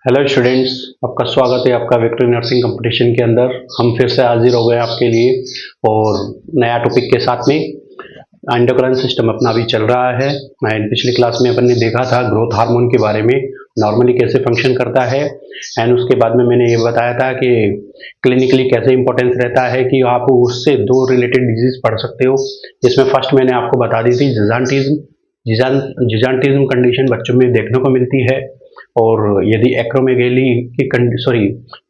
Hello students, आपका स्वागत है आपका विक्ट्री नर्सिंग कंपटीशन के अंदर। हम फिर से हाजिर हो गए आपके लिए और नया टॉपिक के साथ में। एंडोक्राइन सिस्टम अपना अभी चल रहा है एंड पिछली क्लास में अपन ने देखा था ग्रोथ हार्मोन के बारे में, नॉर्मली कैसे फंक्शन करता है। एंड उसके बाद में मैंने ये बताया था कि क्लिनिकली कैसे इंपॉर्टेंस रहता है कि आप उससे दो रिलेटेड डिजीज पढ़ सकते हो, जिसमें फर्स्ट मैंने आपको बता दी थी जिजान्टिज्म। जिजान्टिज्म कंडीशन बच्चों में देखने को मिलती है, और यदि एक्रोमेगेली की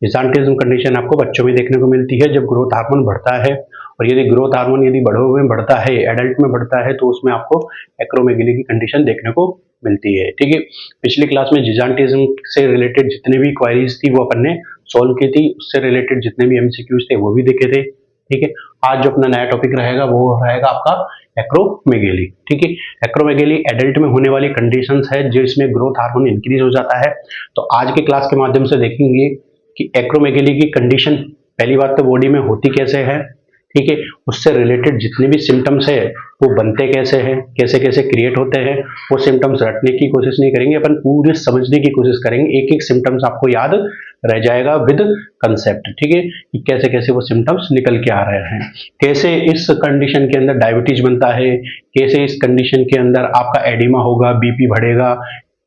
जिजान्टिज्म कंडीशन आपको बच्चों में देखने को मिलती है जब ग्रोथ हार्मोन बढ़ता है। और यदि ग्रोथ हार्मोन यदि बड़ों में बढ़ता है, एडल्ट में बढ़ता है, तो उसमें आपको एक्रोमेगेली की कंडीशन देखने को मिलती है। ठीक है, पिछली क्लास में जिजान्टिज्म से रिलेटेड जितने भी क्वारीज थी वो अपन ने सॉल्व की थी, उससे रिलेटेड जितने भी एमसीक्यूज थे वो भी देखे थे। ठीक है, आज जो अपना नया टॉपिक रहेगा वो रहेगा आपका एक्रोमेगेली। ठीक है, एक्रोमेगेली एडल्ट में होने वाली कंडीशंस है जिसमें ग्रोथ हार्मोन इंक्रीज हो जाता है। तो आज के क्लास के माध्यम से देखेंगे कि एक्रोमेगेली की कंडीशन पहली बात तो बॉडी में होती कैसे है, ठीक है, उससे रिलेटेड जितने भी सिम्टम्स है वो बनते कैसे हैं, कैसे कैसे क्रिएट होते हैं। वो सिम्टम्स रटने की कोशिश नहीं करेंगे, अपन पूरे समझने की कोशिश करेंगे। एक एक सिम्टम्स आपको याद रह जाएगा विद कंसेप्ट। ठीक है, कि कैसे कैसे वो सिम्टम्स निकल के आ रहे हैं, कैसे इस कंडीशन के अंदर डायबिटीज बनता है, कैसे इस कंडीशन के अंदर आपका एडिमा होगा, बीपी बढ़ेगा,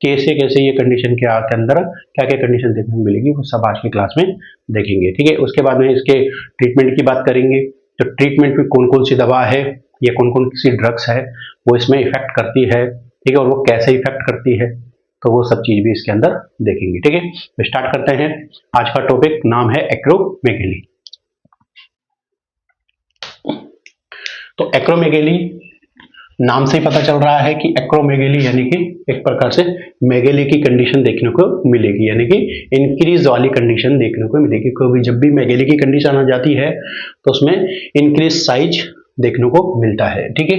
कैसे कैसे ये कंडीशन के अंदर क्या क्या कंडीशन देखने को मिलेगी, वो सब आज की क्लास में देखेंगे। ठीक है, उसके बाद में इसके ट्रीटमेंट की बात करेंगे। तो ट्रीटमेंट में कौन कौन सी दवा है या कौन कौन सी ड्रग्स है वो इसमें इफेक्ट करती है, ठीक है, और वो कैसे इफेक्ट करती है, तो वो सब चीज भी इसके अंदर देखेंगे। ठीक है, तो स्टार्ट करते हैं। आज का टॉपिक नाम है एक्रोमेगेली। तो एक्रोमेगेली नाम से ही पता चल रहा है कि एक्रोमेगेली यानी कि एक प्रकार से मेगेली की कंडीशन देखने को मिलेगी, यानी कि इंक्रीज वाली कंडीशन देखने को मिलेगी। क्योंकि जब भी मेगेली की कंडीशन आ जाती है तो उसमें इंक्रीज साइज देखने को मिलता है। ठीक है,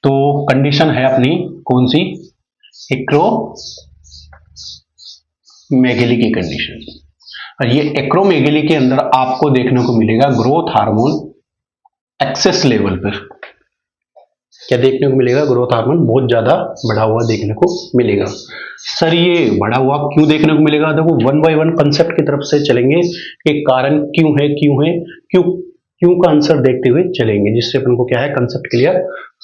तो कंडीशन है अपनी कौन सी, एक्रोमेगेली की कंडीशन। और ये एक्रोमेगेली के अंदर आपको देखने को मिलेगा ग्रोथ हार्मोन एक्सेस लेवल पर। क्या देखने को मिलेगा, ग्रोथ हार्मोन बहुत ज्यादा बढ़ा हुआ देखने को मिलेगा। सर ये बढ़ा हुआ क्यों देखने को मिलेगा, देखो वन बाय वन कंसेप्ट की तरफ से चलेंगे कि कारण क्यों है, क्यों का आंसर देखते हुए चलेंगे, जिससे अपन को क्या है कंसेप्ट क्लियर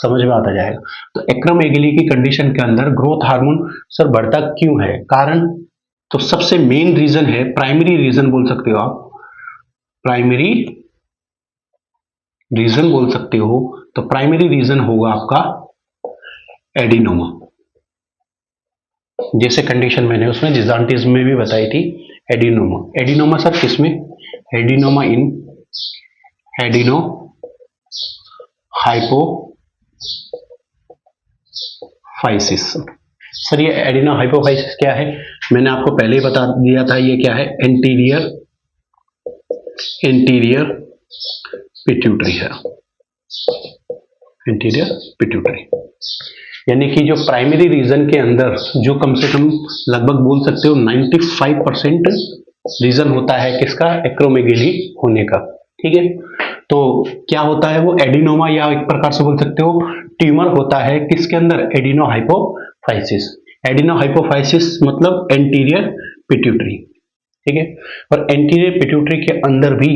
समझ में आता जाएगा। तो एक्रोमेगेली की कंडीशन के अंदर ग्रोथ हार्मोन सर बढ़ता क्यों है, कारण तो सबसे मेन रीजन है, प्राइमरी रीजन बोल सकते हो आप, प्राइमरी रीजन बोल सकते हो। तो प्राइमरी रीजन होगा आपका एडिनोमा। जैसे कंडीशन मैंने उसमें जिजान्टिज्म में भी बताई थी, एडिनोमा। एडिनोमा सर किसमें, एडिनोमा इन एडिनो हाइपोफाइसिस। सर ये एडिनो हाइपोफाइसिस क्या है, मैंने आपको पहले ही बता दिया था, ये क्या है, एंटीरियर पिट्यूटरी है, एंटीरियर पिट्यूटरी। यानी कि जो प्राइमरी रीजन के अंदर जो कम से कम लगभग बोल सकते हो 95% रीजन होता है किसका, एक्रोमेगेली होने का। ठीक है, तो क्या होता है वो एडिनोमा, या एक प्रकार से बोल सकते हो ट्यूमर होता है किसके अंदर, एडिनो हाइपोफाइसिस। एडिनो हाइपोफाइसिस मतलब एंटीरियर पिट्यूटरी। ठीक है, और एंटीरियर पिट्यूटरी के अंदर भी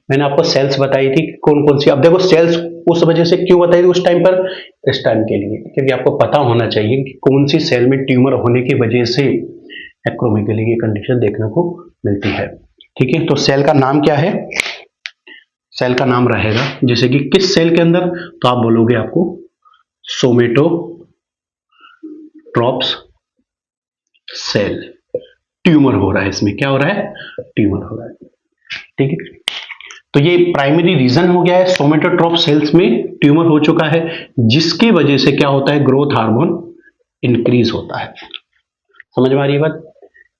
मैंने आपको सेल्स बताई थी कौन कौन सी। अब देखो सेल्स उस वजह से क्यों बताई थी उस टाइम पर, इस टाइम के लिए, क्योंकि आपको पता होना चाहिए कि कौन सी सेल में ट्यूमर होने की वजह से एक्रोमेगेली की कंडीशन देखने को मिलती है। ठीक है, तो सेल का नाम क्या है, सेल का नाम रहेगा जैसे कि किस सेल के अंदर, तो आप बोलोगे आपको सोमेटोट्रॉप्स सेल। ट्यूमर हो रहा है इसमें, क्या हो रहा है, ट्यूमर हो रहा है। ठीक है, तो ये प्राइमरी रीजन हो गया है, सोमेटोट्रॉप सेल्स में ट्यूमर हो चुका है, जिसकी वजह से क्या होता है, ग्रोथ हार्मोन इंक्रीज होता है। समझ में आ रही है बात,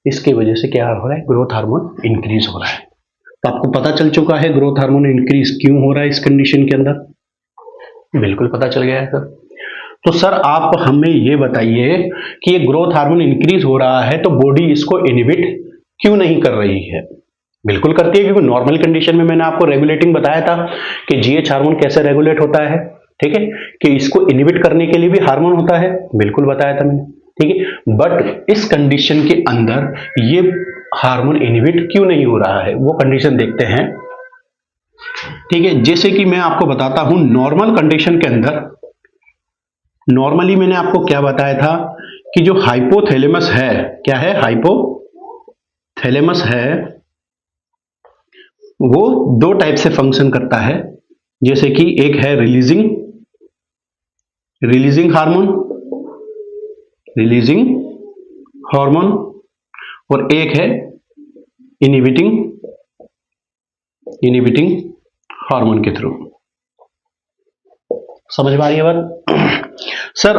इसकी वजह से क्या हो रहा है, ग्रोथ हार्मोन इंक्रीज हो रहा है। तो आपको पता चल चुका है ग्रोथ हार्मोन इंक्रीज क्यों हो रहा है इस कंडीशन के अंदर, बिल्कुल पता चल गया है सर। तो सर आप हमें ये बताइए कि ये ग्रोथ हार्मोन इंक्रीज हो रहा है तो बॉडी इसको इनहिबिट क्यों नहीं कर रही है। बिल्कुल करती है, क्योंकि नॉर्मल कंडीशन में मैंने आपको रेगुलेटिंग बताया था कि जीएच हार्मोन कैसे रेगुलेट होता है। ठीक है, कि इसको इनहिबिट करने के लिए भी हार्मोन होता है, बिल्कुल बताया था मैंने। ठीक है। बट इस कंडीशन के अंदर ये हार्मोन इनहिबिट क्यों नहीं हो रहा है, वो कंडीशन देखते हैं। ठीक है, जैसे कि मैं आपको बताता हूं नॉर्मल कंडीशन के अंदर, नॉर्मली मैंने आपको क्या बताया था कि जो हाइपोथैलेमस है, क्या है, हाइपोथैलेमस है, वो दो टाइप से फंक्शन करता है। जैसे कि एक है रिलीजिंग हार्मोन और एक है इनहिबिटिंग हार्मोन के थ्रू। समझ में आ रही है बात? सर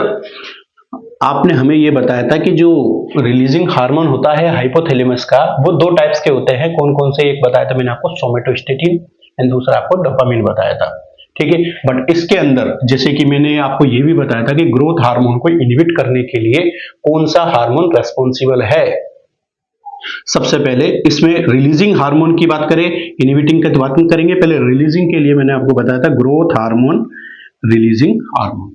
आपने हमें यह बताया था कि जो रिलीजिंग हार्मोन होता है हाइपोथैलेमस का, वो दो टाइप्स के होते हैं। कौन कौन से? एक बताया था मैंने आपको सोमेटोस्टेटिन एंड दूसरा आपको डोपामिन बताया था। ठीक है, बट इसके अंदर जैसे कि मैंने आपको यह भी बताया था कि ग्रोथ हार्मोन को इनहिबिट करने के लिए कौन सा हार्मोन रेस्पॉन्सिबल है। सबसे पहले इसमें रिलीजिंग हार्मोन की बात करें, इनहिबिटिंग की बात नहीं करेंगे। पहले रिलीजिंग के लिए मैंने आपको बताया था ग्रोथ हार्मोन, रिलीजिंग हार्मोन।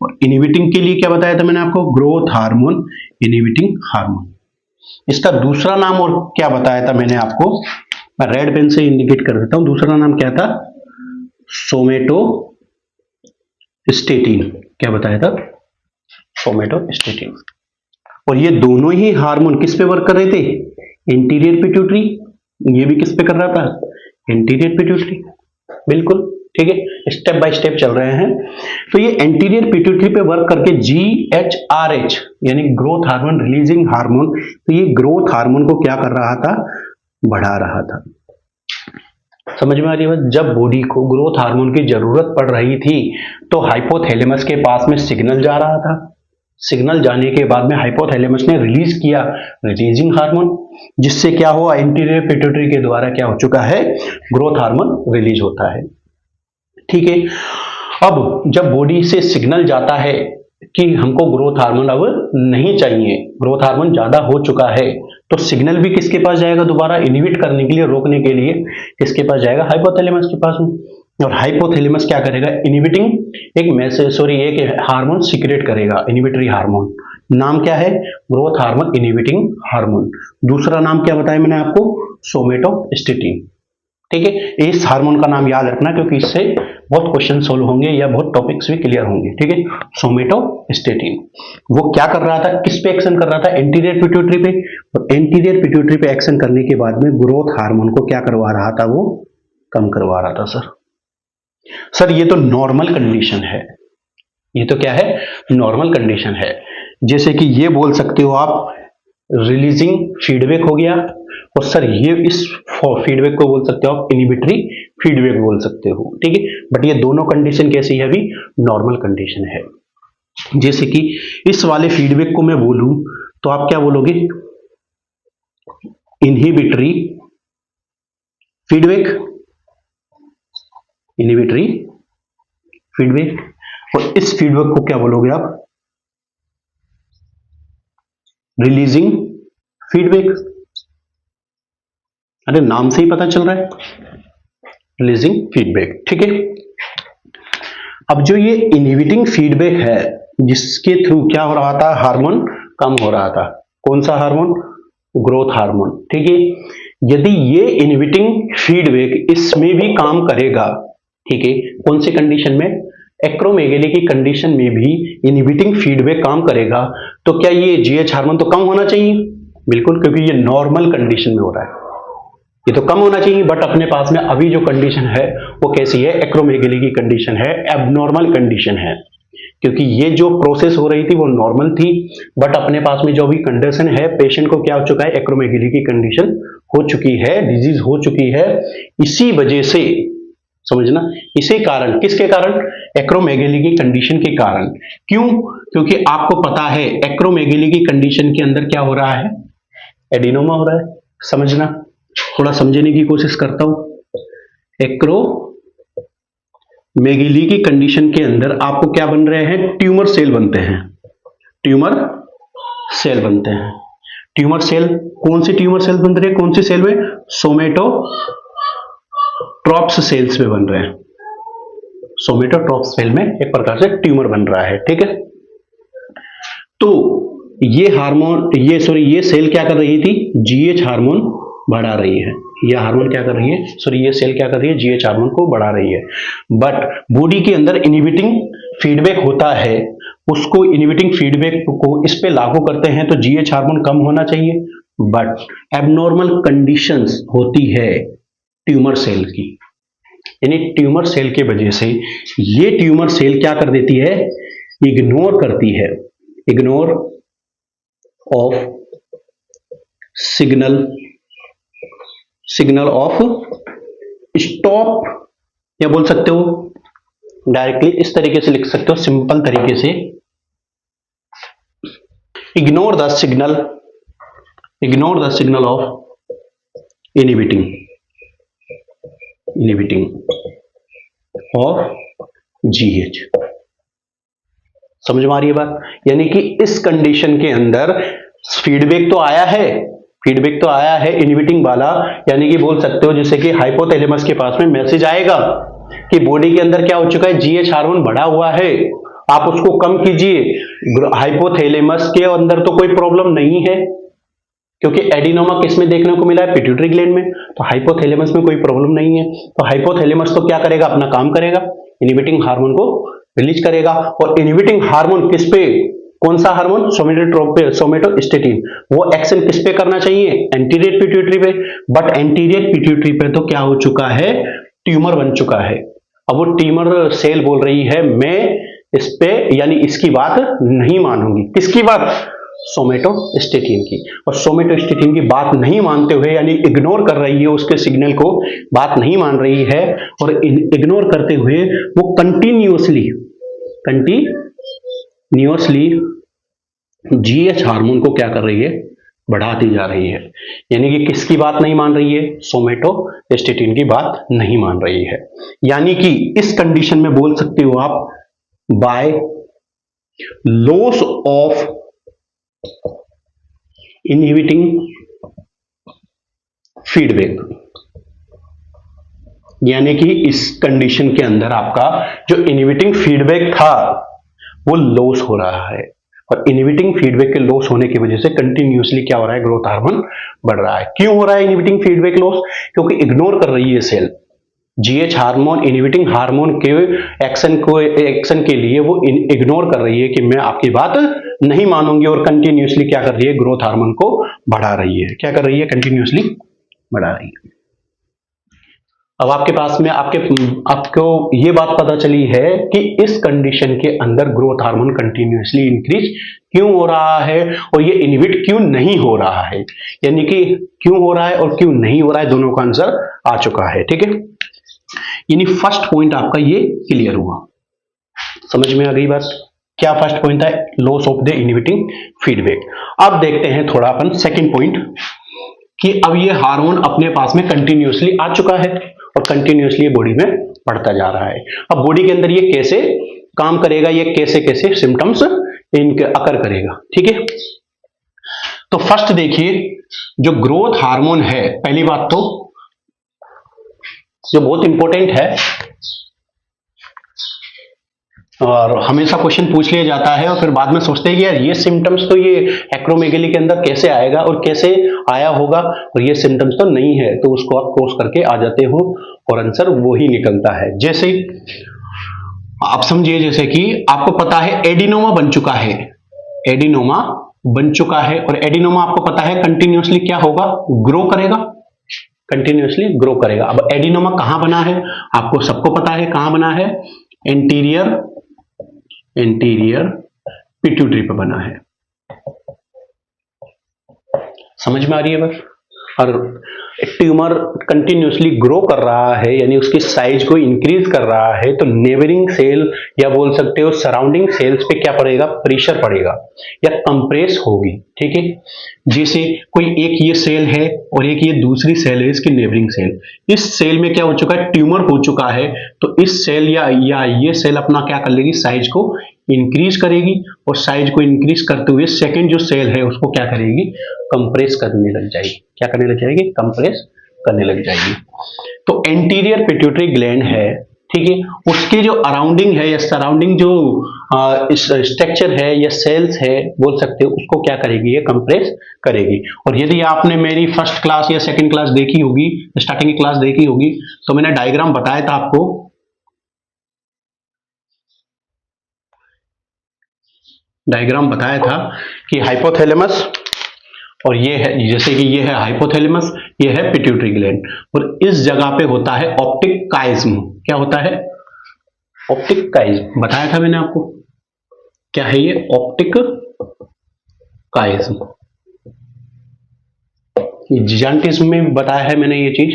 और इनहिबिटिंग के लिए क्या बताया था मैंने आपको? Growth hormone, inhibiting hormone. इसका दूसरा नाम और क्या बताया था मैंने आपको? मैं रेड पेन से इंडिकेट कर देता हूं। दूसरा नाम क्या था? सोमेटोस्टेटिन। क्या बताया था? सोमेटोस्टेटिन। और ये दोनों ही हार्मोन किस पे वर्क कर रहे थे? Anterior pituitary. ये भी किस पे कर रहा था? Anterior pituitary. बिल्कुल ठीक है, स्टेप बाय स्टेप चल रहे हैं। तो ये एंटीरियर पिट्यूटरी पे वर्क करके GHRH यानी ग्रोथ हार्मोन, रिलीजिंग हार्मोन, तो ये ग्रोथ हार्मोन को क्या कर रहा था? बढ़ा रहा था। समझ में आ रही है? जब बॉडी को ग्रोथ हार्मोन की जरूरत पड़ रही थी तो हाइपोथैलेमस के पास में सिग्नल जा रहा था। सिग्नल जाने के बाद में हाइपोथैलेमस ने रिलीज किया रिलीजिंग हार्मोन, जिससे क्या हुआ? एंटीरियर पिट्यूटरी के द्वारा क्या हो चुका है? ग्रोथ हार्मोन रिलीज होता है। ठीक है, अब जब बॉडी से सिग्नल जाता है कि हमको ग्रोथ हार्मोन अब नहीं चाहिए, ग्रोथ हार्मोन ज्यादा हो चुका है, तो सिग्नल भी किसके पास जाएगा? दोबारा इनहिबिट करने के लिए, रोकने के लिए किसके पास जाएगा? हाइपोथैलेमस के पास में। और हाइपोथैलेमस क्या करेगा? इनहिबिटिंग एक हार्मोन सीक्रेट करेगा, इनहिबिटरी हार्मोन। नाम क्या है? Growth hormone inhibiting hormone. दूसरा नाम क्या बताया मैंने आपको? सोमेटोस्टेटिन। ठीक है, इस हार्मोन का नाम याद रखना क्योंकि इससे बहुत क्वेश्चन सोल्व होंगे या बहुत टॉपिक्स भी क्लियर होंगे। ठीक है, सोमेटोस्टेटिन वो क्या कर रहा था? किस पे एक्शन कर रहा था? एंटीरियर पिट्यूटरी पे। और एंटीरियर पिट्यूटरी पे एक्शन करने के बाद में ग्रोथ हार्मोन को क्या करवा रहा था? वो कम करवा रहा था। सर ये तो नॉर्मल कंडीशन है। ये तो क्या है? नॉर्मल कंडीशन है। जैसे कि ये बोल सकते हो आप रिलीजिंग फीडबैक हो गया, और सर ये इस फीडबैक को बोल सकते हो आप इनहिबिटरी फीडबैक बोल सकते हो। ठीक है, बट ये दोनों कंडीशन कैसी है? अभी नॉर्मल कंडीशन है। जैसे कि इस वाले फीडबैक को मैं बोलूं तो आप क्या बोलोगे? Inhibitory feedback, inhibitory feedback. और इस फीडबैक को क्या बोलोगे आप? Releasing feedback. अरे नाम से ही पता चल रहा है, रिलीजिंग फीडबैक। ठीक है, अब जो ये इनहिबिटिंग फीडबैक है, जिसके थ्रू क्या हो रहा था? हार्मोन कम हो रहा था। कौन सा हार्मोन? Growth hormone. ठीक है, यदि ये इनहिबिटिंग फीडबैक इसमें भी काम करेगा, ठीक है, कौन सी कंडीशन में? एक्रोमेगेली की कंडीशन में भी इनहिबिटिंग फीडबैक काम करेगा, तो क्या ये जीएच हार्मोन तो कम होना चाहिए? बिल्कुल, क्योंकि ये नॉर्मल कंडीशन में हो रहा है, ये तो कम होना चाहिए। बट अपने पास में अभी जो कंडीशन है वो कैसी है? एक्रोमेगेली की कंडीशन है, एबनॉर्मल कंडीशन है। क्योंकि ये जो प्रोसेस हो रही थी वो नॉर्मल थी, बट अपने पास में जो भी कंडीशन है, पेशेंट को क्या हो चुका है? एक्रोमेगेली की कंडीशन हो चुकी है, डिजीज हो चुकी है। इसी वजह से समझना, इसी कारण, किसके कारण? एक्रोमेगेली की कंडीशन के कारण। क्यों? क्योंकि आपको पता है एक्रोमेगेली की कंडीशन के अंदर क्या हो रहा है? एडिनोमा हो रहा है। समझना, थोड़ा समझने की कोशिश करता हूं। एक्रोमेगेली की कंडीशन के अंदर आपको क्या बन रहे हैं? ट्यूमर सेल बनते हैं, ट्यूमर सेल बनते हैं। ट्यूमर सेल, कौन सी ट्यूमर सेल बन रही है? कौन सी सेल में? सोमेटोट्रॉप्स सेल्स में बन रहे हैं। सोमेटोट्रॉप्स सेल में एक प्रकार से ट्यूमर बन रहा है। ठीक है, तो ये हार्मोन ये सेल क्या कर रही थी, जीएच हार्मोन बढ़ा रही है। ये हार्मोन क्या कर रही है, ये सेल क्या कर रही है, जीएच हार्मोन को बढ़ा रही है। बट बॉडी के अंदर इनहिबिटिंग फीडबैक होता है, उसको इनहिबिटिंग फीडबैक को इस पे लागू करते हैं तो जीएच हार्मोन कम होना चाहिए। बट एबनॉर्मल कंडीशंस होती है ट्यूमर सेल की, यानी ट्यूमर सेल के वजह से ये ट्यूमर सेल क्या कर देती है, इग्नोर करती है, ignore of signal of stop, या बोल सकते हो डायरेक्टली इस तरीके से लिख सकते हो, सिंपल तरीके से, ignore the signal of inhibiting of GH. समझ में आ रही है बात? यानी कि इस कंडीशन के अंदर फीडबैक तो आया है इनहिबिटिंग वाला, यानी कि बोल सकते हो जैसे कि हाइपोथैलेमस के पास में मैसेज आएगा कि बॉडी के अंदर क्या हो चुका है, जीएच हार्मोन बढ़ा हुआ है, आप उसको कम कीजिए। हाइपोथैलेमस के अंदर तो कोई प्रॉब्लम नहीं है, क्योंकि एडिनोमा किस में देखने को मिला है, पिट्यूटरी ग्लैंड में, तो हाइपोथैलेमस में कोई प्रॉब्लम नहीं है। तो हाइपोथैलेमस तो क्या करेगा, अपना काम करेगा, इनहिबिटिंग हार्मोन को रिलीज करेगा। और इनहिबिटिंग हार्मोन किस पे, कौन सा हार्मोन, सोमेटोस्टेटिन, वो एक्शन किस पे करना चाहिए, एंटीरियर पिट्यूटरी पे। बट एंटीरियर पिट्यूटरी पे तो क्या हो चुका है, ट्यूमर बन चुका है। अब वो ट्यूमर सेल बोल रही है मैं इस पे, यानी इसकी बात नहीं मानूंगी। किसकी बात, सोमेटोस्टेटिन की। और सोमेटोस्टेटिन की बात नहीं मानते हुए, यानी इग्नोर कर रही है उसके सिग्नल को, बात नहीं मान रही है, और इग्नोर करते हुए वो कंटिन्यूअसली जीएच हार्मोन को क्या कर रही है, बढ़ाती जा रही है। यानी कि किसकी बात नहीं मान रही है, सोमेटोस्टेटिन की बात नहीं मान रही है। यानी कि इस कंडीशन में बोल सकते हो आप, by loss of inhibiting feedback, यानी कि इस कंडीशन के अंदर आपका जो इनहिबिटिंग फीडबैक था वो लॉस हो रहा है। और इनहिबिटिंग फीडबैक के लॉस होने की वजह से कंटिन्यूअसली क्या हो रहा है, ग्रोथ हार्मोन बढ़ रहा है। क्यों हो रहा है इनहिबिटिंग फीडबैक लॉस, क्योंकि इग्नोर कर रही है cell GH hormone, inhibiting hormone के एक्शन के लिए वो इग्नोर कर रही है कि मैं आपकी बात नहीं मानूंगी, और कंटिन्यूअसली क्या कर रही है, ग्रोथ हार्मोन को बढ़ा रही है। क्या कर रही है, कंटिन्यूअसली बढ़ा रही है। अब आपके पास में आपको ये बात पता चली है कि इस कंडीशन के अंदर ग्रोथ हार्मोन कंटिन्यूअसली इंक्रीज क्यों हो रहा है, और ये इनहिबिट क्यों नहीं हो रहा है। यानी कि क्यों हो रहा है और क्यों नहीं हो रहा है, दोनों का आंसर आ चुका है। ठीक है, यानी फर्स्ट पॉइंट आपका ये क्लियर हुआ, समझ में आ गई बात। क्या फर्स्ट पॉइंट था, loss of the inhibiting feedback. अब देखते हैं थोड़ा अपन सेकंड पॉइंट, कि अब ये हार्मोन अपने पास में कंटिन्यूअसली आ चुका है और कंटिन्यूअसली बॉडी में बढ़ता जा रहा है। अब बॉडी के अंदर ये कैसे काम करेगा, ये कैसे कैसे सिम्टम्स इनके अकर करेगा। ठीक है, तो फर्स्ट देखिए, जो ग्रोथ हार्मोन है, पहली बात तो जो बहुत इंपॉर्टेंट है और हमेशा क्वेश्चन पूछ लिया जाता है, और फिर बाद में सोचते हैं कि यार ये सिम्टम्स तो ये एक्रोमेगेली के अंदर कैसे आएगा और कैसे आया होगा, और ये सिम्टम्स तो नहीं है, तो उसको आप क्रॉस करके आ जाते हो और आंसर वो ही निकलता है। जैसे आप समझिए, जैसे कि आपको पता है एडिनोमा बन चुका है, एडिनोमा बन चुका है, और एडिनोमा आपको पता है कंटिन्यूअसली क्या होगा, ग्रो करेगा, कंटिन्यूअसली ग्रो करेगा। अब एडिनोमा कहां बना है, आपको सबको पता है कहां बना है, एंटीरियर पिट्यूटरी पे बना है। समझ में आ रही है बस। और ट्यूमर कंटिन्यूअसली ग्रो कर रहा है, यानी उसकी साइज को इंक्रीज कर रहा है, तो नेबरिंग सेल या बोल सकते हो सराउंडिंग सेल्स पे क्या पड़ेगा, प्रेशर पड़ेगा या कंप्रेस होगी। ठीक है, जैसे कोई एक ये सेल है और एक ये दूसरी सेल है, इसकी नेबरिंग सेल, इस सेल में क्या हो चुका है, ट्यूमर हो चुका है, तो इस सेल या ये सेल अपना क्या कर लेगी, साइज को इंक्रीज करेगी, और साइज को इंक्रीज करते हुए सेकंड जो सेल है उसको क्या करेगी, कंप्रेस करने लग जाएगी। क्या करने लग जाएगी, कंप्रेस करने लग जाएगी। तो एंटीरियर पिट्यूटरी ग्लैंड है, ठीक है, उसके जो अराउंडिंग है या सराउंडिंग जो स्ट्रक्चर है या सेल्स है बोल सकते हो, उसको क्या करेगी, ये कंप्रेस करेगी। और यदि आपने मेरी फर्स्ट क्लास या सेकंड क्लास देखी होगी, स्टार्टिंग की क्लास देखी होगी, तो मैंने डायग्राम बताया था आपको, डायग्राम बताया था कि हाइपोथैलेमस और ये है, जैसे कि ये है हाइपोथैलेमस, ये है पिट्यूटरी ग्लैंड, और इस जगह पे होता है ऑप्टिक काइज्म। क्या होता है? ऑप्टिक काइज्म बताया था मैंने आपको, क्या है ये? ऑप्टिक काइज्म। जिजान्टिज्म में बताया है मैंने ये चीज,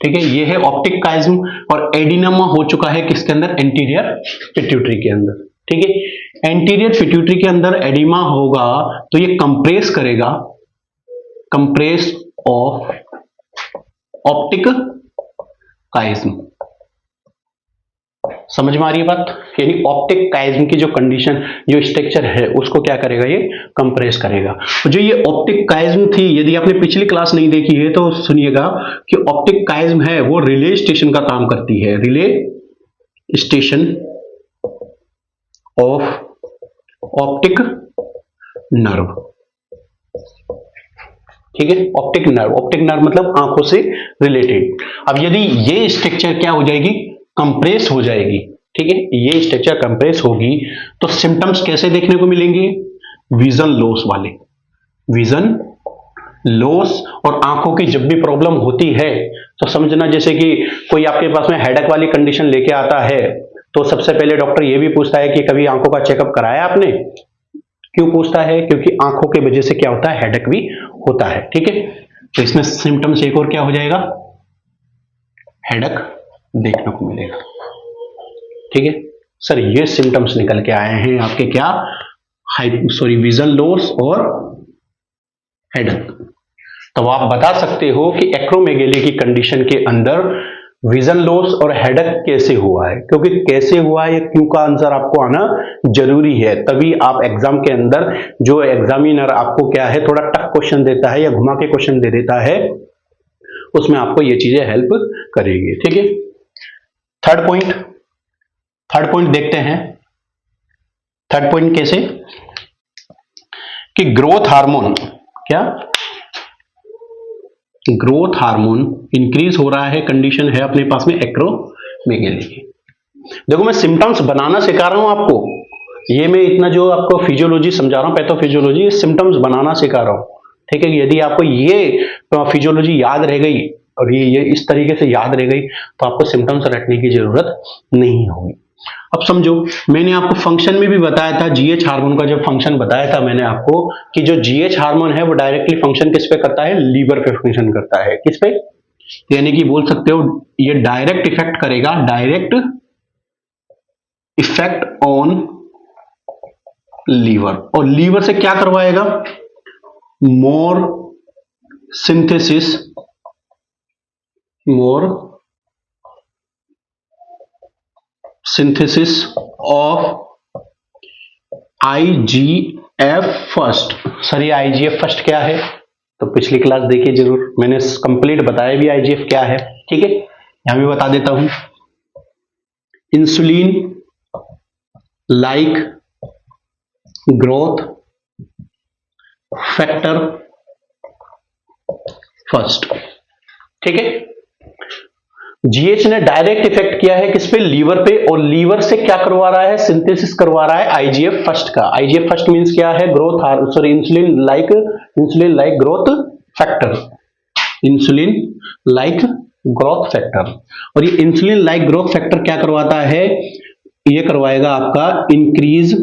ठीक है। ये है ऑप्टिक काइज्म, और एडिनोमा हो चुका है किसके अंदर? एंटीरियर पिट्यूटरी के अंदर, ठीक है। एंटीरियर पिट्यूटरी के अंदर एडिमा होगा तो ये कंप्रेस करेगा, कंप्रेस ऑफ ऑप्टिक काइज्म। समझ में आ रही है बात? यानी ऑप्टिक काइज्म की जो कंडीशन, जो स्ट्रक्चर है, उसको क्या करेगा? ये कंप्रेस करेगा। जो ये ऑप्टिक काइज्म थी, यदि आपने पिछली क्लास नहीं देखी है तो सुनिएगा कि ऑप्टिक काइज्म है वो रिले स्टेशन का काम करती है, relay station of optic nerve, ठीक है। ऑप्टिक नर्व, ऑप्टिक नर्व मतलब आंखों से रिलेटेड। अब यदि ये स्ट्रक्चर क्या हो जाएगी? कंप्रेस हो जाएगी, ठीक है। ये स्ट्रक्चर कंप्रेस होगी तो सिम्टम्स कैसे देखने को मिलेंगे? विजन लॉस वाले, विजन लॉस। और आंखों की जब भी प्रॉब्लम होती है तो समझना, जैसे कि कोई आपके पास में हेडेक वाली कंडीशन लेके आता है तो सबसे पहले डॉक्टर ये भी पूछता है कि कभी आंखों का चेकअप कराया आपने? क्यों पूछता है? क्योंकि आंखों की वजह से क्या होता है? हेडेक भी होता है, ठीक है। तो इसमें सिम्टम्स एक और क्या हो जाएगा? हेडेक देखने को मिलेगा, ठीक है। सर ये सिम्टम्स निकल के आए हैं आपके, क्या? विजन लॉस और हेडेक। तो आप बता सकते हो कि एक्रोमेगेली की कंडीशन के अंदर विजन लॉस और हेडेक कैसे हुआ है, क्योंकि कैसे हुआ है, क्यों का आंसर आपको आना जरूरी है। तभी आप एग्जाम के अंदर, जो एग्जामिनर आपको क्या है, थोड़ा टफ क्वेश्चन देता है या घुमा के क्वेश्चन दे देता है, उसमें आपको ये चीजें हेल्प करेगी, ठीक है। थर्ड पॉइंट देखते हैं। थर्ड पॉइंट कैसे? कि ग्रोथ हार्मोन, क्या? ग्रोथ हार्मोन इंक्रीज हो रहा है, कंडीशन है अपने पास में एक्रोमेगेली की। देखो मैं सिम्टम्स बनाना सिखा रहा हूं आपको, ये मैं इतना जो आपको फिजियोलॉजी समझा रहा हूं, पैथोफिजियोलॉजी, सिम्टम्स बनाना सिखा रहा हूं, ठीक है। यदि आपको ये फिजियोलॉजी याद रह गई और ये इस तरीके से याद रह गई तो आपको सिम्टम्स रटने की जरूरत नहीं होगी। अब समझो, मैंने आपको फंक्शन में भी बताया था, जीएच हार्मोन का जब फंक्शन बताया था मैंने आपको, कि जो जीएच हार्मोन है वो डायरेक्टली फंक्शन किस पे करता है? लीवर पे फंक्शन करता है। किस पे? यानी कि बोल सकते हो ये डायरेक्ट इफेक्ट करेगा, डायरेक्ट इफेक्ट ऑन लीवर। और लीवर से क्या करवाएगा? More synthesis, more synthesis of IGF first. Sir ये आईजीएफ फर्स्ट क्या है? तो पिछली क्लास देखिए जरूर, मैंने कंप्लीट बताया भी आईजीएफ क्या है, ठीक है। यहां भी बता देता हूं, insulin like growth factor first, ठीक है। जीएच ने डायरेक्ट इफेक्ट किया है किस पे? लीवर पे। और लीवर से क्या करवा रहा है? सिंथेसिस करवा रहा है आईजीएफ फर्स्ट का। आईजीएफ फर्स्ट मींस क्या है? Insulin like growth factor, insulin like growth factor. और ये इंसुलिन लाइक ग्रोथ फैक्टर क्या करवाता है? ये करवाएगा आपका इंक्रीज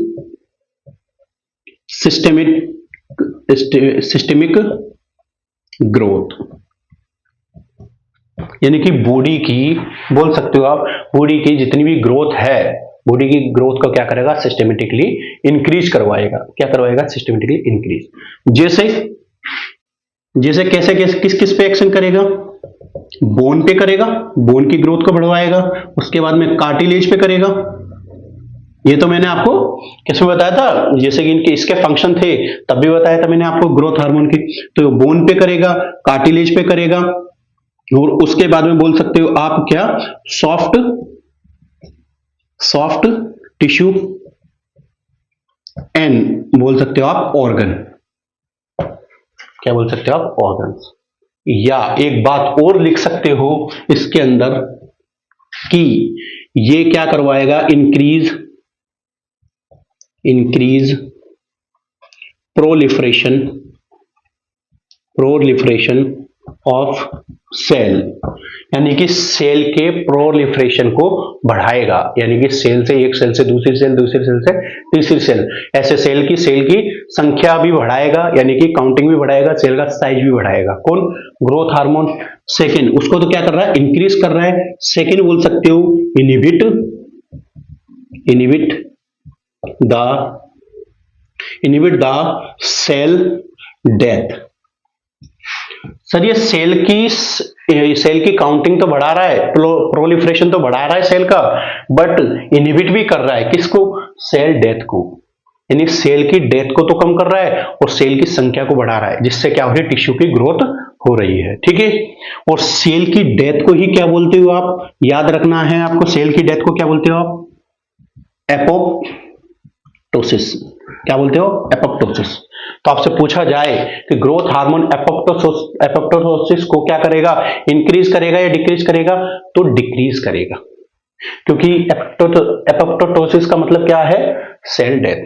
सिस्टेमिक ग्रोथ, यानी कि बॉडी की, बोल सकते हो आप, बॉडी की जितनी भी ग्रोथ है, बॉडी की ग्रोथ को क्या करेगा? सिस्टमेटिकली इंक्रीज करवाएगा। क्या करवाएगा? Systematically increase. जैसे कैसे किस किस पे एक्शन करेगा? बोन पे करेगा, बोन की ग्रोथ को बढ़वाएगा। उसके बाद में कार्टिलेज पे करेगा। ये तो मैंने आपको किसमें बताया था, जैसे कि इनके इसके फंक्शन थे तब भी बताया था मैंने आपको ग्रोथ हार्मोन की। तो बोन पे करेगा, कार्टिलेज पे करेगा, और उसके बाद में बोल सकते हो आप क्या? सॉफ्ट सॉफ्ट टिश्यू एंड बोल सकते हो आप ऑर्गन। क्या बोल सकते हो आप? ऑर्गन्स। या एक बात और लिख सकते हो इसके अंदर कि ये क्या करवाएगा? इंक्रीज प्रोलिफरेशन ऑफ सेल, यानी कि सेल के प्रोलिफरेशन को बढ़ाएगा, यानी कि सेल से एक सेल से दूसरी सेल, दूसरी सेल से तीसरी सेल, ऐसे सेल की संख्या भी बढ़ाएगा, यानी कि काउंटिंग भी बढ़ाएगा, सेल का साइज भी बढ़ाएगा। कौन? Growth hormone. सेकेंड, उसको तो क्या कर रहा है? इंक्रीज कर रहा है। सेकेंड बोल सकते हो inhibit the cell death. Sir ये सेल की काउंटिंग तो बढ़ा रहा है, प्रोलिफरेशन तो बढ़ा रहा है सेल का, बट इनहिबिट भी कर रहा है किसको? सेल डेथ को, यानी सेल की डेथ को तो कम कर रहा है और सेल की संख्या को बढ़ा रहा है, जिससे क्या हो रही है? टिश्यू की ग्रोथ हो रही है। ठीक है। और सेल की डेथ को ही क्या बोलते हो आप? याद रखना है आपको, सेल की डेथ को क्या बोलते हो आप? एपोप्टोसिस। क्या बोलते हो? एपोप्टोसिस। तो आपसे पूछा जाए कि ग्रोथ हार्मोन एपोप्टोसिस को क्या करेगा? इंक्रीज करेगा या डिक्रीज करेगा? तो डिक्रीज करेगा, क्योंकि एपोप्टोसिस का मतलब क्या है? Cell death.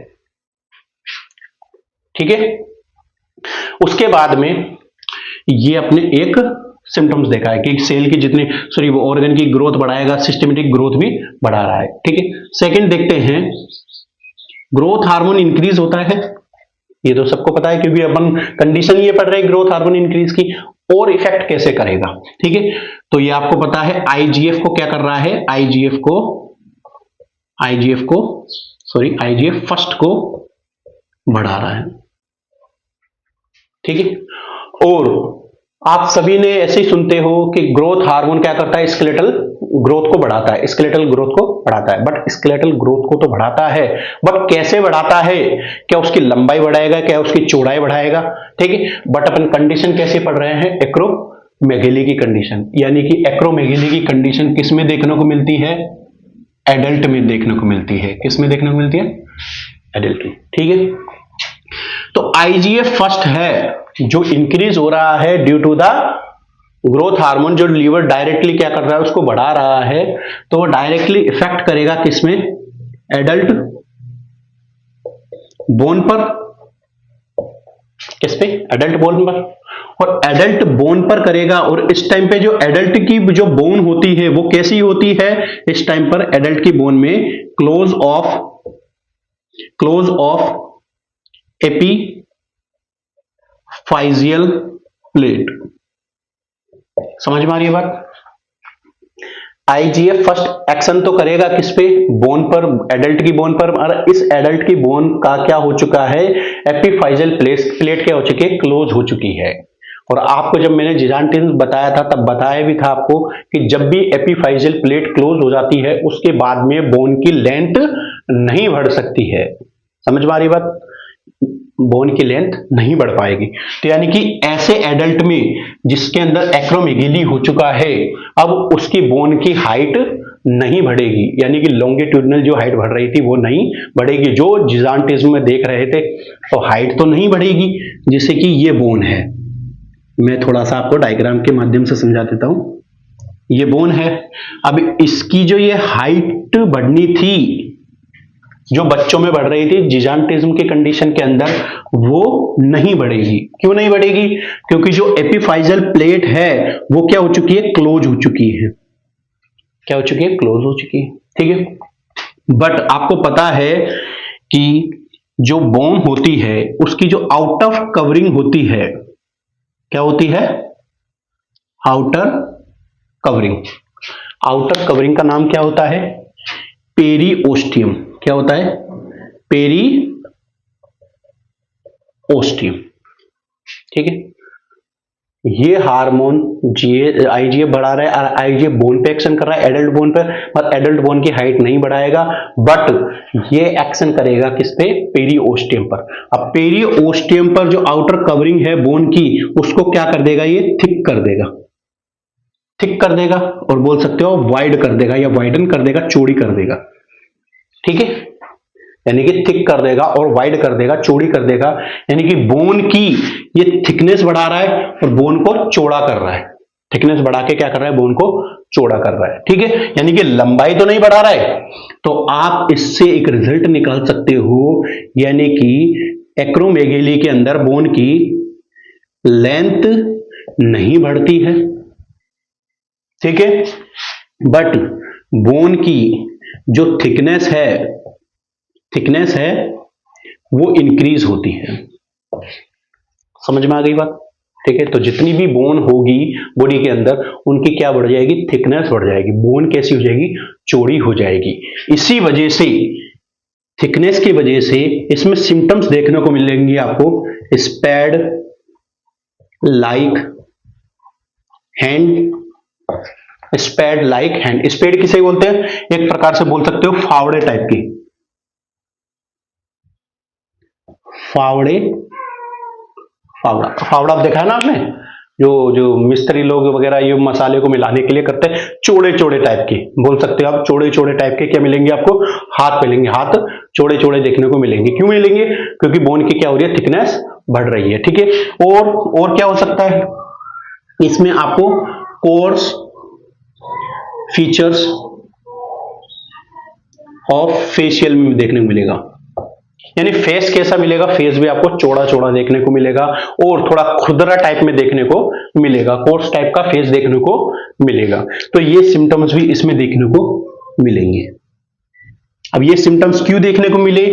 ठीक है। उसके बाद में ये अपने एक सिम्टम्स देखा है कि सेल की जितनी वो ऑर्गन की ग्रोथ बढ़ाएगा, सिस्टमेटिक ग्रोथ भी बढ़ा रहा है। ठीक है। सेकंड देखते हैं, ग्रोथ हार्मोन इंक्रीज होता है, ये तो सबको पता है क्योंकि अपन कंडीशन ये पढ़ रहे हैं ग्रोथ हार्मोन इंक्रीज की, और इफेक्ट कैसे करेगा। ठीक है। तो ये आपको पता है आईजीएफ को क्या कर रहा है? आईजीएफ फर्स्ट को बढ़ा रहा है। ठीक है। और आप सभी ने ऐसे ही सुनते हो कि ग्रोथ हार्मोन क्या करता है? स्केलेटल ग्रोथ को बढ़ाता है, स्केलेटल ग्रोथ को बढ़ाता है। बट स्केलेटल ग्रोथ को तो बढ़ाता है, बट कैसे बढ़ाता है? क्या उसकी लंबाई बढ़ाएगा? क्या उसकी चौड़ाई बढ़ाएगा? ठीक है। बट अपन कंडीशन कैसे पढ़ रहे हैं? एक्रोमेगेली की कंडीशन, यानी कि एक्रोमेगेली की कंडीशन किस में देखने को मिलती है? एडल्ट में देखने को मिलती है। किस में देखने को मिलती है? एडल्ट में। ठीक है। तो आईजीएफ फर्स्ट है जो इंक्रीज हो रहा है due to the growth hormone, जो लीवर डायरेक्टली क्या कर रहा है? उसको बढ़ा रहा है, तो वो डायरेक्टली इफेक्ट करेगा किसमें? एडल्ट बोन पर। किस पे? एडल्ट बोन पर। और एडल्ट बोन पर करेगा, और इस टाइम पे जो एडल्ट की जो बोन होती है वो कैसी होती है? इस टाइम पर एडल्ट की बोन में क्लोज ऑफ एपीफाइजियल प्लेट। समझ में आ रही है बात? आईजीएफ फर्स्ट एक्शन तो करेगा किस पे? बोन पर, एडल्ट की बोन पर। और इस एडल्ट की बोन का क्या हो चुका है? एपीफाइजियल प्लेट क्या हो चुकी है? क्लोज हो चुकी है। और आपको जब मैंने जिजान्टिन बताया था तब बताया भी था आपको कि जब भी एपीफाइजियल प्लेट क्लोज हो जाती है उसके बाद में बोन की लेंथ नहीं बढ़ सकती है। समझ में आ रही बात? बोन की लेंथ नहीं बढ़ पाएगी। तो यानी कि ऐसे एडल्ट में जिसके अंदर एक्रोमेगेली हो चुका है, अब उसकी बोन की हाइट नहीं बढ़ेगी, यानी कि लॉन्गिट्यूडनल जो हाइट बढ़ रही थी वो नहीं बढ़ेगी। जो जिजान्टिज्म में देख रहे थे तो हाइट तो नहीं बढ़ेगी, जैसे कि ये बोन है। मैं थोड़ा सा आपको डायग्राम के माध्यम से समझा देता हूं। ये बोन है, अब इसकी जो ये हाइट बढ़नी थी, जो बच्चों में बढ़ रही थी जिजान्टिज्म की कंडीशन के अंदर, वो नहीं बढ़ेगी। क्यों नहीं बढ़ेगी? क्योंकि जो एपीफाइजियल प्लेट है वो क्या हो चुकी है? क्लोज हो चुकी है। क्या हो चुकी है? क्लोज हो चुकी है। ठीक है। बट आपको पता है कि जो बोन होती है उसकी जो आउट ऑफ कवरिंग होती है, क्या होती है? Outer covering. आउटर कवरिंग का नाम क्या होता है? पेरीओस्टियम। क्या होता है? पेरीओस्टियम। ठीक है। ये हार्मोन आईजीएफ बढ़ा रहा है, आईजीएफ बोन पे एक्शन कर रहा है, एडल्ट बोन पर, पर एडल्ट बोन की हाइट नहीं बढ़ाएगा, बट ये एक्शन करेगा किस पे? पेरीओस्टियम पर। अब पेरीओस्टियम पर जो आउटर कवरिंग है बोन की, उसको क्या कर देगा? ये थिक कर देगा। थिक कर देगा और बोल सकते हो वाइड कर देगा या वाइडन कर देगा, चौड़ी कर देगा। ठीक है, यानी कि थिक कर देगा और वाइड कर देगा, चौड़ी कर देगा, यानी कि बोन की ये थिकनेस बढ़ा रहा है और बोन को चौड़ा कर रहा है। थिकनेस बढ़ा के क्या कर रहा है, बोन को चौड़ा कर रहा है। ठीक है, यानी कि लंबाई तो नहीं बढ़ा रहा है। तो आप इससे एक रिजल्ट निकाल सकते हो, यानी कि एक्रोमेगेली के अंदर बोन की लेंथ नहीं बढ़ती है, ठीक है, बट बोन की जो थिकनेस है वो इंक्रीज होती है। समझ में आ गई बात? ठीक है, तो जितनी भी बोन होगी बॉडी के अंदर, उनकी क्या बढ़ जाएगी, थिकनेस बढ़ जाएगी, बोन कैसी हो जाएगी, चौड़ी हो जाएगी। इसी वजह से, थिकनेस की वजह से इसमें सिम्टम्स देखने को मिलेंगे आपको, स्पैड लाइक हैंड, स्पैड लाइक हैंड। स्पैड किसे बोलते हैं, एक प्रकार से बोल सकते हो फावड़े टाइप की, फावड़े, फावड़ा देखा है ना आपने, जो मिस्त्री लोग वगैरह ये मसाले को मिलाने के लिए करते हैं, चौड़े चौड़े टाइप के बोल सकते हो आप, चौड़े चौड़े टाइप के क्या मिलेंगे आपको, हाथ मिलेंगे, हाथ चौड़े चौड़े देखने को मिलेंगे। क्यों मिलेंगे, क्योंकि बोन की क्या हो रही है, थिकनेस बढ़ रही है। ठीक है, और क्या हो सकता है इसमें आपको, कोर्स फीचर्स ऑफ फेशियल में देखने को मिलेगा, यानी फेस कैसा मिलेगा, फेस भी आपको चौड़ा चौड़ा देखने को मिलेगा और थोड़ा खुरदरा टाइप में देखने को मिलेगा, कोर्स टाइप का फेस देखने को मिलेगा। तो ये सिम्टम्स भी इसमें देखने को मिलेंगे। अब ये सिम्टम्स क्यों देखने को मिले,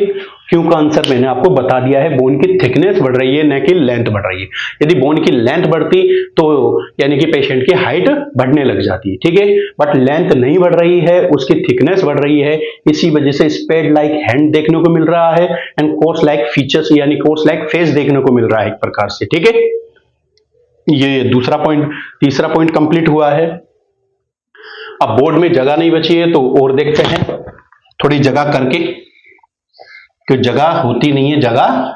क्यों का आंसर मैंने आपको बता दिया है, बोन की थिकनेस बढ़ रही है, न कि लेंथ बढ़ रही है। यदि बोन की लेंथ बढ़ती तो यानी कि पेशेंट की हाइट बढ़ने लग जाती है, ठीक है, बट लेंथ नहीं बढ़ रही है, उसकी थिकनेस बढ़ रही है, इसी वजह से स्पेड लाइक हैंड देखने को मिल रहा है एंड कोर्स लाइक फीचर्स यानी कोर्स लाइक फेस देखने को मिल रहा है एक प्रकार से। ठीक है, ये दूसरा पॉइंट, तीसरा पॉइंट कंप्लीट हुआ है। अब बोर्ड में जगह नहीं बची है तो और देखते हैं थोड़ी जगह करके, कि जगह होती नहीं है, जगह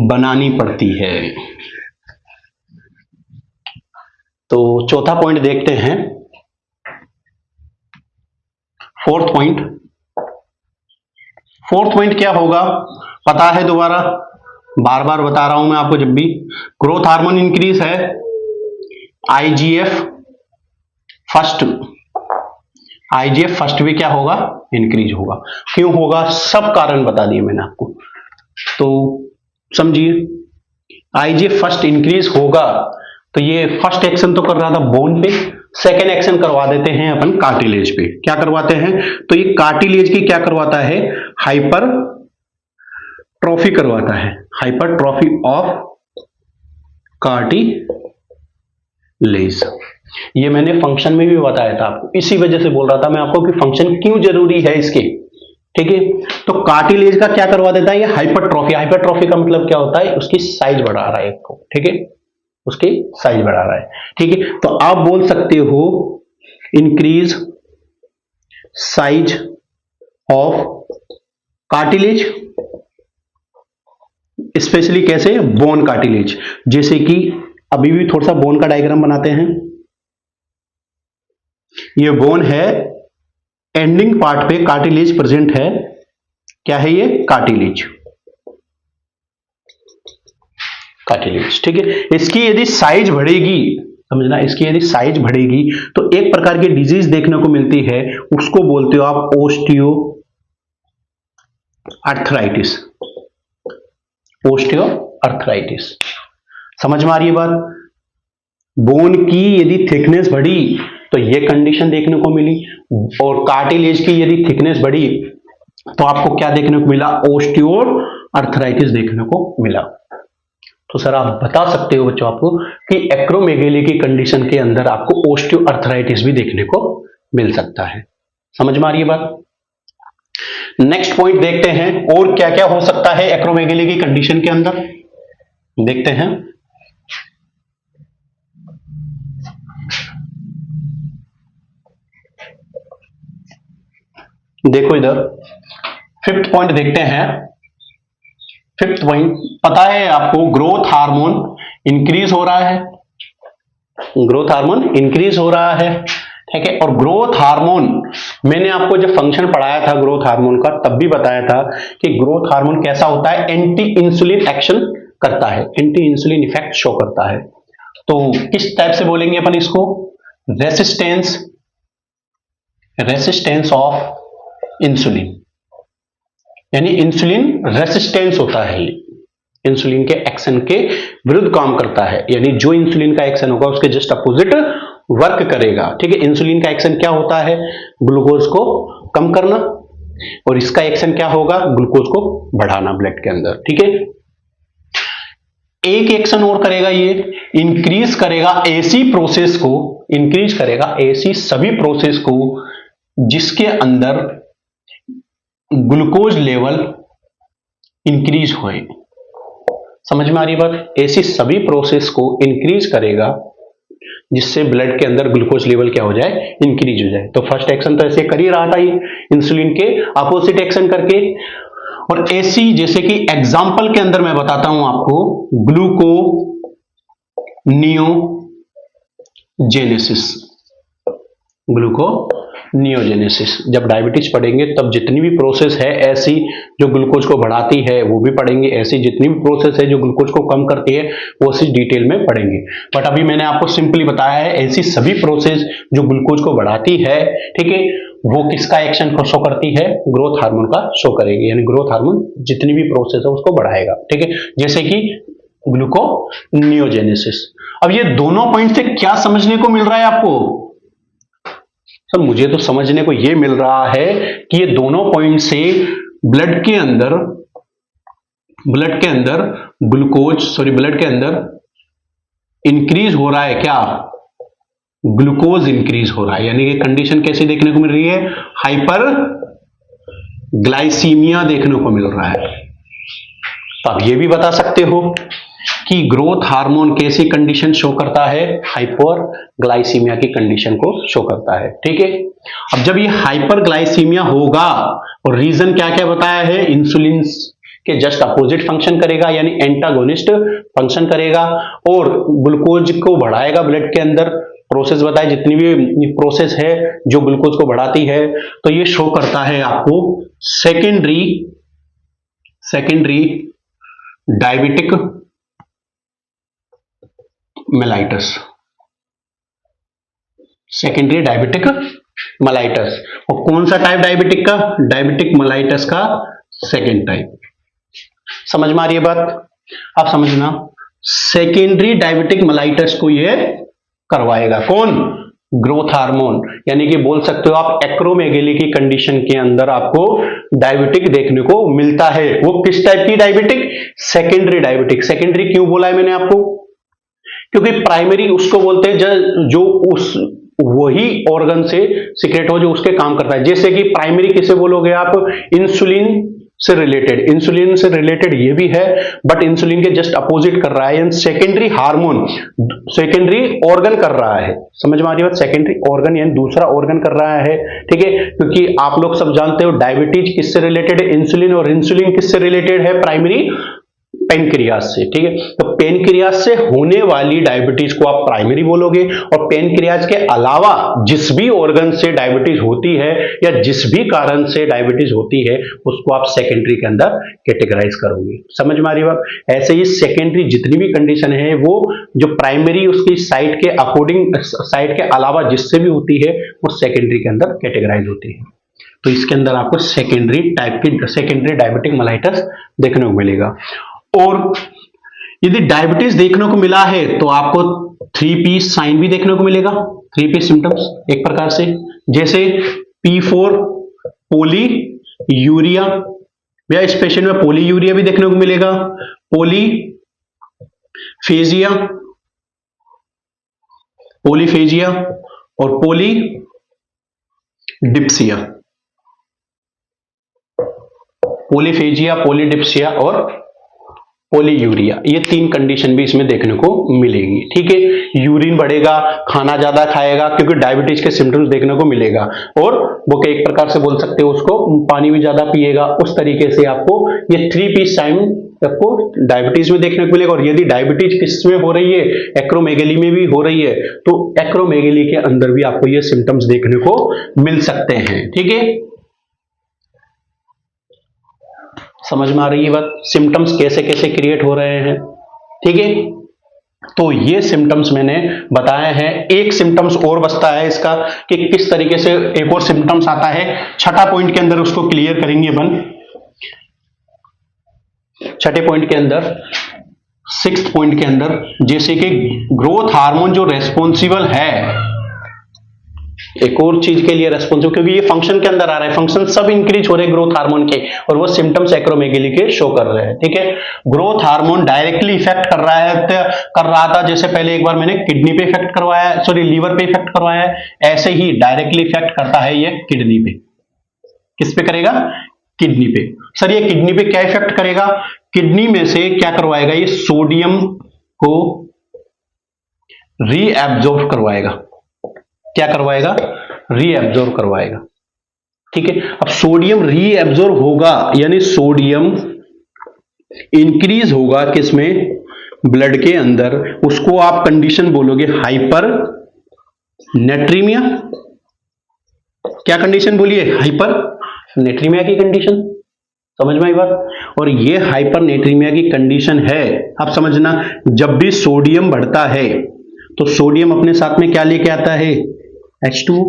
बनानी पड़ती है। तो चौथा पॉइंट देखते हैं, फोर्थ पॉइंट क्या होगा पता है, दोबारा बार बार बता रहा हूं मैं आपको, जब भी ग्रोथ हार्मोन इंक्रीज है, आईजीएफ फर्स्ट भी क्या होगा, इंक्रीज होगा। क्यों होगा, सब कारण बता दिए मैंने आपको, तो समझिए। आईजीएफ फर्स्ट इंक्रीज होगा तो ये फर्स्ट एक्शन तो कर रहा था बोन पे, सेकेंड एक्शन करवा देते हैं अपन कार्टिलेज पे। क्या करवाते हैं, तो ये कार्टिलेज की क्या करवाता है, हाइपर ट्रॉफी करवाता है, हाइपर ट्रॉफी ऑफ कार्टिलेज। ये मैंने फंक्शन में भी बताया था आपको, इसी वजह से बोल रहा था मैं आपको कि फंक्शन क्यों जरूरी है इसके। ठीक है, तो कार्टिलेज का क्या करवा देता है, ये हाइपरट्रॉफी का मतलब क्या होता है, उसकी साइज बढ़ा रहा है इसको। ठीक है, उसकी साइज बढ़ा रहा है। ठीक है, तो आप बोल सकते हो increase size of cartilage, specially कैसे, बोन कार्टिलेज। जैसे कि अभी भी थोड़ा सा बोन का डायग्राम बनाते हैं, ये बोन है, एंडिंग पार्ट पे कार्टिलेज प्रेजेंट है, क्या है ये, कार्टिलेज। ठीक है, इसकी यदि साइज बढ़ेगी, समझना, इसकी यदि साइज बढ़ेगी तो एक प्रकार की डिजीज देखने को मिलती है, उसको बोलते हो आप ओस्टियो अर्थराइटिस। समझ में आ रही है बात, बोन की यदि थिकनेस बढ़ी तो ये कंडीशन देखने को मिली, और कार्टिलेज की यदि थिकनेस बढ़ी तो आपको क्या देखने को मिला, ओस्टियो अर्थराइटिस देखने को मिला। तो सर आप बता सकते हो बच्चों आपको कि एक्रोमेगेली की कंडीशन के अंदर आपको ओस्टियो अर्थराइटिस भी देखने को मिल सकता है। समझ में आ रही है बात। नेक्स्ट पॉइंट देखते हैं और क्या क्या हो सकता है एक्रोमेगेली की कंडीशन के अंदर, देखते हैं। देखो इधर फिफ्थ पॉइंट देखते हैं। फिफ्थ पॉइंट पता है आपको, ग्रोथ हार्मोन इंक्रीज हो रहा है, ग्रोथ हार्मोन इंक्रीज हो रहा है। ठीक है। और ग्रोथ हार्मोन, मैंने आपको जब फंक्शन पढ़ाया था ग्रोथ हार्मोन का तब भी बताया था कि ग्रोथ हार्मोन कैसा होता है, एंटी इंसुलिन एक्शन करता है, एंटी इंसुलिन इफेक्ट शो करता है। तो किस टाइप से बोलेंगे अपन इसको, रेसिस्टेंस, रेसिस्टेंस ऑफ इंसुलिन, यानी इंसुलिन रेसिस्टेंस होता है, इंसुलिन के एक्शन के विरुद्ध काम करता है, यानी जो इंसुलिन का एक्शन होगा उसके जस्ट अपोजिट वर्क करेगा। ठीक है। इंसुलिन का एक्शन क्या होता है, ग्लूकोज को कम करना, और इसका एक्शन क्या होगा, ग्लूकोज को बढ़ाना ब्लड के अंदर। ठीक है। एक एक्शन और करेगा, ये इंक्रीज करेगा ऐसी प्रोसेस को, इंक्रीज करेगा ऐसी सभी प्रोसेस को जिसके अंदर ग्लूकोज लेवल इंक्रीज होए। समझ में आ रही बात, ऐसी सभी प्रोसेस को इंक्रीज करेगा जिससे ब्लड के अंदर ग्लूकोज लेवल क्या हो जाए, इंक्रीज हो जाए। तो फर्स्ट एक्शन तो ऐसे कर ही रहा था ये, इंसुलिन के अपोजिट एक्शन करके। और ऐसी, जैसे कि एग्जांपल के अंदर मैं बताता हूं आपको, ग्लूकोनियोजेनेसिस, ग्लूकोनियोजेनेसिस। जब डायबिटीज पढ़ेंगे तब जितनी भी प्रोसेस है ऐसी जो ग्लूकोज को बढ़ाती है वो भी पढ़ेंगे, ऐसी जितनी भी प्रोसेस है जो ग्लूकोज को कम करती है वो इसी डिटेल में पढ़ेंगे। बट अभी मैंने आपको सिंपली बताया है ऐसी सभी प्रोसेस जो ग्लूकोज को बढ़ाती है, ठीक है, वो किसका एक्शन को शो करती है, ग्रोथ हार्मोन का शो करेगी। यानी ग्रोथ हार्मोन जितनी भी प्रोसेस है उसको बढ़ाएगा। ठीक है। जैसे कि ग्लूकोनियोजेनेसिस। अब ये दोनों पॉइंट से क्या समझने को मिल रहा है आपको, सर मुझे तो समझने को ये मिल रहा है कि ये दोनों पॉइंट से ब्लड के अंदर ग्लूकोज, ब्लड के अंदर इंक्रीज हो रहा है, क्या, ग्लूकोज इंक्रीज हो रहा है। यानी कि कंडीशन कैसी देखने को मिल रही है, हाइपर ग्लाइसीमिया देखने को मिल रहा है। तो आप ये भी बता सकते हो कि ग्रोथ हार्मोन कैसी कंडीशन शो करता है, हाइपर ग्लाइसीमिया की कंडीशन को शो करता है। ठीक है। अब जब ये हाइपर ग्लाइसीमिया होगा, और रीजन क्या क्या बताया है, इंसुलिन के जस्ट अपोजिट फंक्शन करेगा, यानी एंटागोनिस्ट फंक्शन करेगा, और ग्लूकोज को बढ़ाएगा ब्लड के अंदर। प्रोसेस बताए, जितनी भी प्रोसेस है जो ग्लूकोज को बढ़ाती है, तो ये शो करता है आपको secondary diabetic mellitus, secondary diabetic mellitus. और कौन सा टाइप डायबिटिक का, डायबिटिक मेलाइटस का सेकेंड टाइप। समझ में आ रही है बात, आप समझना, सेकेंडरी डायबिटिक मेलाइटस को ये करवाएगा कौन, ग्रोथ हार्मोन। यानी कि बोल सकते हो आप एक्रोमेगेली की कंडीशन के अंदर आपको डायबिटिक देखने को मिलता है। वो किस टाइप की डायबिटिक, सेकेंडरी डायबिटिक। सेकेंडरी क्यों बोला है मैंने आपको, क्योंकि प्राइमरी उसको बोलते हैं जो उस वही ऑर्गन से सीक्रेट हो जो उसके काम करता है। जैसे कि प्राइमरी किसे बोलोगे आप, इंसुलिन से रिलेटेड, इंसुलिन से रिलेटेड ये भी है, बट इंसुलिन के जस्ट अपोजिट कर रहा है। सेकेंडरी हार्मोन, सेकेंडरी ऑर्गन कर रहा है। समझ में आ रही बात, सेकेंडरी ऑर्गन यानी दूसरा ऑर्गन कर रहा है। ठीक है। क्योंकि आप लोग सब जानते हो डायबिटीज किससे रिलेटेड है, इंसुलिन, और इंसुलिन किससे रिलेटेड है, प्राइमरी पेनक्रियास से। ठीक है। तो पेनक्रियास से होने वाली डायबिटीज को आप प्राइमरी बोलोगे, और पेनक्रियास के अलावा जिस भी ऑर्गन से डायबिटीज होती है या जिस भी कारण से डायबिटीज होती है उसको आप सेकेंडरी के अंदर कैटेगराइज करोगे। समझ में आ रही बात। ऐसे ही सेकेंडरी जितनी भी कंडीशन है वो जो प्राइमरी उसकी साइट के अकॉर्डिंग, साइट के अलावा जिससे भी होती है वो सेकेंडरी के अंदर कैटेगराइज होती है। तो इसके अंदर आपको सेकेंडरी टाइप की, सेकेंडरी डायबिटिक मेलाइटस देखने को मिलेगा। और यदि डायबिटीज देखने को मिला है तो आपको 3P साइन भी देखने को मिलेगा, 3P सिम्टम्स एक प्रकार से, जैसे P4 पोली यूरिया, या इस पेशेंट में पोली यूरिया भी देखने को मिलेगा, पोलीफेजिया और पोलीडिप्सिया, पोलीफेजिया, पोलीडिप्सिया और पॉलीयूरिया, ये 3 कंडीशन भी इसमें देखने को मिलेगी। ठीक है, यूरिन बढ़ेगा, खाना ज्यादा खाएगा क्योंकि डायबिटीज के सिम्टम्स देखने को मिलेगा, और वो एक प्रकार से बोल सकते हो उसको, पानी भी ज्यादा पिएगा। उस तरीके से आपको ये 3P साइन आपको डायबिटीज में देखने को मिलेगा। और यदि डायबिटीज किस में हो रही है, एक्रोमेगेली में भी हो रही है, तो एक्रोमेगेली के अंदर भी आपको ये सिम्टम्स देखने को मिल सकते हैं। ठीक है, समझ में आ रही है बात, सिम्टम्स कैसे कैसे क्रिएट हो रहे हैं। ठीक है, तो ये सिम्टम्स मैंने बताए हैं। एक सिम्टम्स और बचता है इसका कि किस तरीके से एक और सिम्टम्स आता है, छठा पॉइंट के अंदर उसको क्लियर करेंगे अपन। छठे पॉइंट के अंदर, 6th पॉइंट के अंदर, जैसे कि ग्रोथ हार्मोन जो रेस्पॉन्सिबल है, एक और चीज के लिए रेस्पॉन्सिबल, क्योंकि ये फंक्शन के अंदर आ रहा है, फंक्शन सब इंक्रीज हो रहे हैं ग्रोथ हार्मोन के, और वो सिम्टम्स एक्रोमेगेली के शो कर रहे हैं। ठीक है, ग्रोथ हार्मोन डायरेक्टली इफेक्ट कर रहा था, जैसे पहले एक बार मैंने किडनी पे इफेक्ट करवाया, सॉरी लीवर पे इफेक्ट करवाया है, ऐसे ही डायरेक्टली इफेक्ट करता है ये किडनी पे। किस पे करेगा? किडनी पे। सर ये किडनी पे क्या इफेक्ट करेगा? किडनी में से क्या करवाएगा, ये सोडियम को रीएब्जॉर्ब करवाएगा। क्या करवाएगा? रीएब्जॉर्ब करवाएगा। ठीक है, अब सोडियम रीएब्जॉर्ब होगा, यानी सोडियम इंक्रीज होगा किसमें? ब्लड के अंदर। उसको आप कंडीशन बोलोगे हाइपर नेट्रीमिया। क्या कंडीशन बोलिए? हाइपर नेट्रीमिया की कंडीशन। समझ में आई बात? और ये हाइपर नेट्रीमिया की कंडीशन है, आप समझना, जब भी सोडियम बढ़ता है तो सोडियम अपने साथ में क्या लेके आता है? H2O,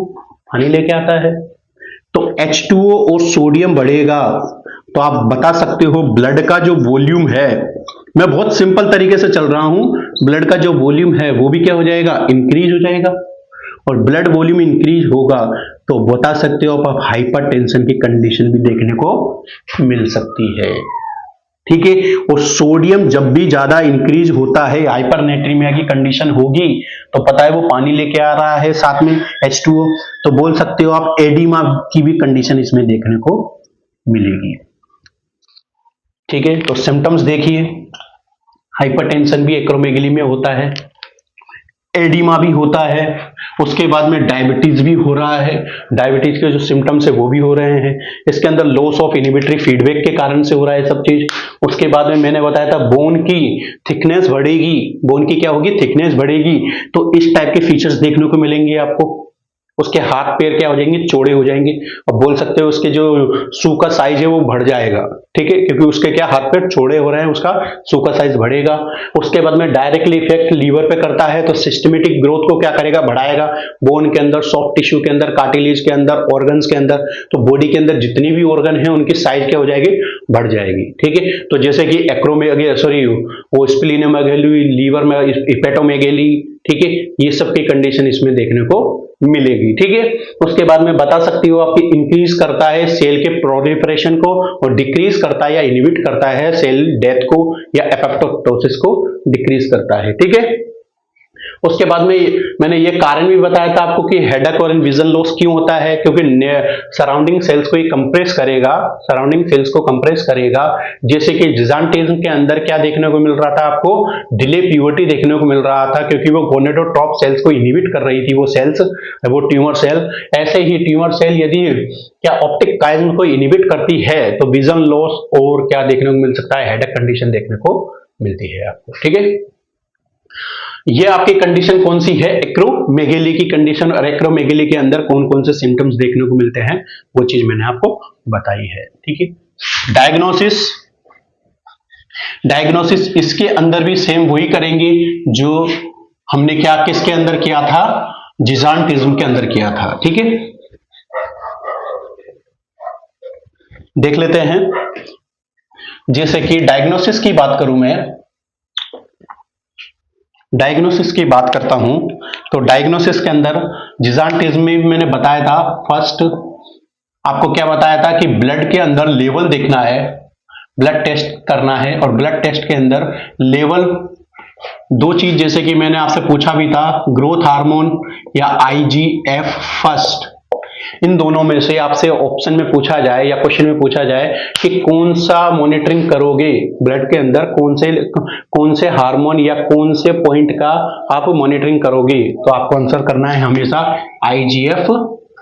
पानी लेके आता है। तो H2O और सोडियम बढ़ेगा तो आप बता सकते हो ब्लड का जो वॉल्यूम है, मैं बहुत सिंपल तरीके से चल रहा हूं, ब्लड का जो वॉल्यूम है वो भी क्या हो जाएगा? इंक्रीज हो जाएगा। और ब्लड वॉल्यूम इंक्रीज होगा तो बता सकते हो आप हाइपरटेंशन की कंडीशन भी देखने को मिल सकती है। ठीक है, और सोडियम जब भी ज्यादा इंक्रीज होता है, हाइपरनेट्रीमिया की कंडीशन होगी, तो पता है वो पानी लेके आ रहा है साथ में H2O, तो बोल सकते हो आप एडिमा की भी कंडीशन इसमें देखने को मिलेगी। ठीक है, तो सिम्टम्स देखिए, हाइपरटेंशन भी एक्रोमेगेली में होता है, एडिमा भी होता है, उसके बाद में डायबिटीज भी हो रहा है, डायबिटीज के जो सिम्टम्स है वो भी हो रहे हैं, इसके अंदर लॉस ऑफ इनहिबिटरी फीडबैक के कारण से हो रहा है सब चीज। उसके बाद में मैंने बताया था बोन की थिकनेस बढ़ेगी, बोन की क्या होगी? थिकनेस बढ़ेगी, तो इस टाइप के फीचर्स देखने को मिलेंगे आपको। उसके हाथ पैर क्या हो जाएंगे? चौड़े हो जाएंगे, और बोल सकते हो उसके जो शू का साइज है वो बढ़ जाएगा। ठीक है, क्योंकि उसके क्या हाथ पैर चौड़े हो रहे हैं, उसका शू का साइज बढ़ेगा। उसके बाद में डायरेक्टली इफेक्ट लीवर पे करता है, तो सिस्टमेटिक ग्रोथ को क्या करेगा? बढ़ाएगा, बोन के अंदर, सॉफ्ट टिश्यू के अंदर, कार्टिलेज के अंदर, ऑर्गन्स के अंदर। तो बॉडी के अंदर जितनी भी ऑर्गन है उनकी साइज क्या हो जाएगी? बढ़ जाएगी। ठीक है, तो जैसे कि वो स्प्लीनोमेगेली, लीवर में हिपेटोमेगेली, ठीक है, ये सब की कंडीशन इसमें देखने को मिलेगी। ठीक है, उसके बाद में बता सकती हो आपकी इंक्रीज करता है सेल के प्रोलिफरेशन को, और डिक्रीज करता है या इनहिबिट करता है सेल डेथ को या एपोप्टोसिस को डिक्रीज करता है। ठीक है, उसके बाद में मैंने ये कारण भी बताया था आपको कि हेडेक और विजन लॉस क्यों होता है, क्योंकि सराउंडिंग सेल्स को ये कंप्रेस करेगा, सराउंडिंग सेल्स को कंप्रेस करेगा। जैसे कि जिजांटिज्म के अंदर क्या देखने को मिल रहा था आपको? डिले प्यूबर्टी देखने को मिल रहा था, क्योंकि वो गोनेडोट्रोप सेल्स को इनहिबिट कर रही थी वो सेल्स, वो ट्यूमर सेल। ऐसे ही ट्यूमर सेल यदि क्या ऑप्टिक काइज्म को इनहिबिट करती है तो विजन लॉस और क्या देखने को मिल सकता है? हेडेक कंडीशन देखने को मिलती है आपको। ठीक है, ये आपकी कंडीशन कौन सी है? एक्रोमेगेली की कंडीशन। और एक्रोमेगेली के अंदर कौन कौन से सिम्टम्स देखने को मिलते हैं वो चीज मैंने आपको बताई है। ठीक है, डायग्नोसिस इसके अंदर भी सेम वही करेंगे जो हमने क्या किसके अंदर किया था? जिजांटिज्म के अंदर किया था। ठीक है, देख लेते हैं। जैसे कि डायग्नोसिस की बात करूं, मैं डायग्नोसिस की बात करता हूं, तो डायग्नोसिस के अंदर जिजांटिज्म में मैंने बताया था, फर्स्ट आपको क्या बताया था कि ब्लड के अंदर लेवल देखना है, ब्लड टेस्ट करना है, और ब्लड टेस्ट के अंदर लेवल दो चीज, जैसे कि मैंने आपसे पूछा भी था, ग्रोथ हार्मोन या IGF फर्स्ट, इन दोनों में से आपसे ऑप्शन में पूछा जाए या क्वेश्चन में पूछा जाए कि कौन सा मॉनिटरिंग करोगे ब्लड के अंदर, कौन से हार्मोन या कौन से पॉइंट का आप मॉनिटरिंग करोगे, तो आपको आंसर करना है हमेशा आईजीएफ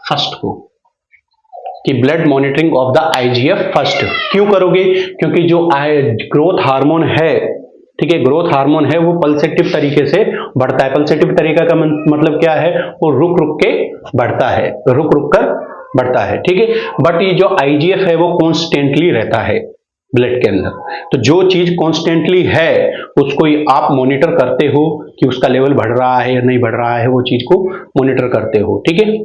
फर्स्ट को, कि blood monitoring of the IGF first. क्यों करोगे? क्योंकि जो ग्रोथ हार्मोन है, ठीक है, ग्रोथ हार्मोन है वो पल्सेटिव तरीके से बढ़ता है। पल्सेटिव तरीका का मतलब क्या है? वो रुक रुक के बढ़ता है, रुक रुक कर बढ़ता है, ठीक है। बट ये जो आईजीएफ है वो कॉन्स्टेंटली रहता है ब्लड के अंदर। तो जो चीज कॉन्स्टेंटली है उसको आप मॉनिटर करते हो कि उसका लेवल बढ़ रहा है या नहीं बढ़ रहा है, वो चीज को मॉनिटर करते हो, ठीक है।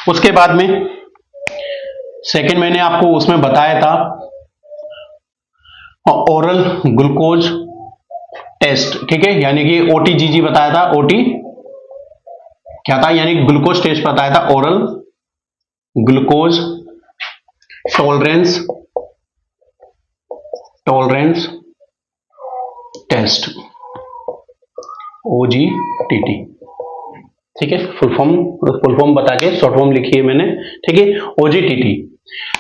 उसके बाद में सेकेंड मैंने आपको उसमें बताया था ओरल ग्लूकोज टेस्ट, ठीक है, यानी कि ओटीजीजी बताया था। ओटी क्या था? यानी ग्लूकोज टेस्ट बताया था, oral glucose tolerance test, OGTT, ठीक है। फुल फॉर्म बता के शॉर्ट फॉर्म लिखी है मैंने, ठीक है, ओजीटीटी।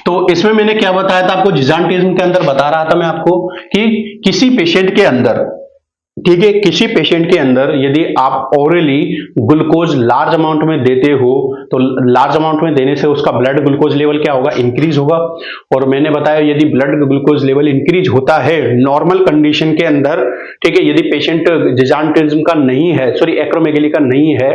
तो इसमें मैंने क्या बताया था आपको, जिजानटिज्म के अंदर बता रहा था मैं आपको कि किसी पेशेंट के अंदर, ठीक है, किसी पेशेंट के अंदर यदि आप ओरली ग्लूकोज लार्ज अमाउंट में देते हो तो लार्ज अमाउंट में देने से उसका ब्लड ग्लूकोज लेवल क्या होगा? इंक्रीज होगा। और मैंने बताया यदि ब्लड ग्लूकोज लेवल इंक्रीज होता है नॉर्मल कंडीशन के अंदर, ठीक है, यदि पेशेंट जिजानटिज्म का नहीं है, सॉरी एक्रोमेगेली का नहीं है,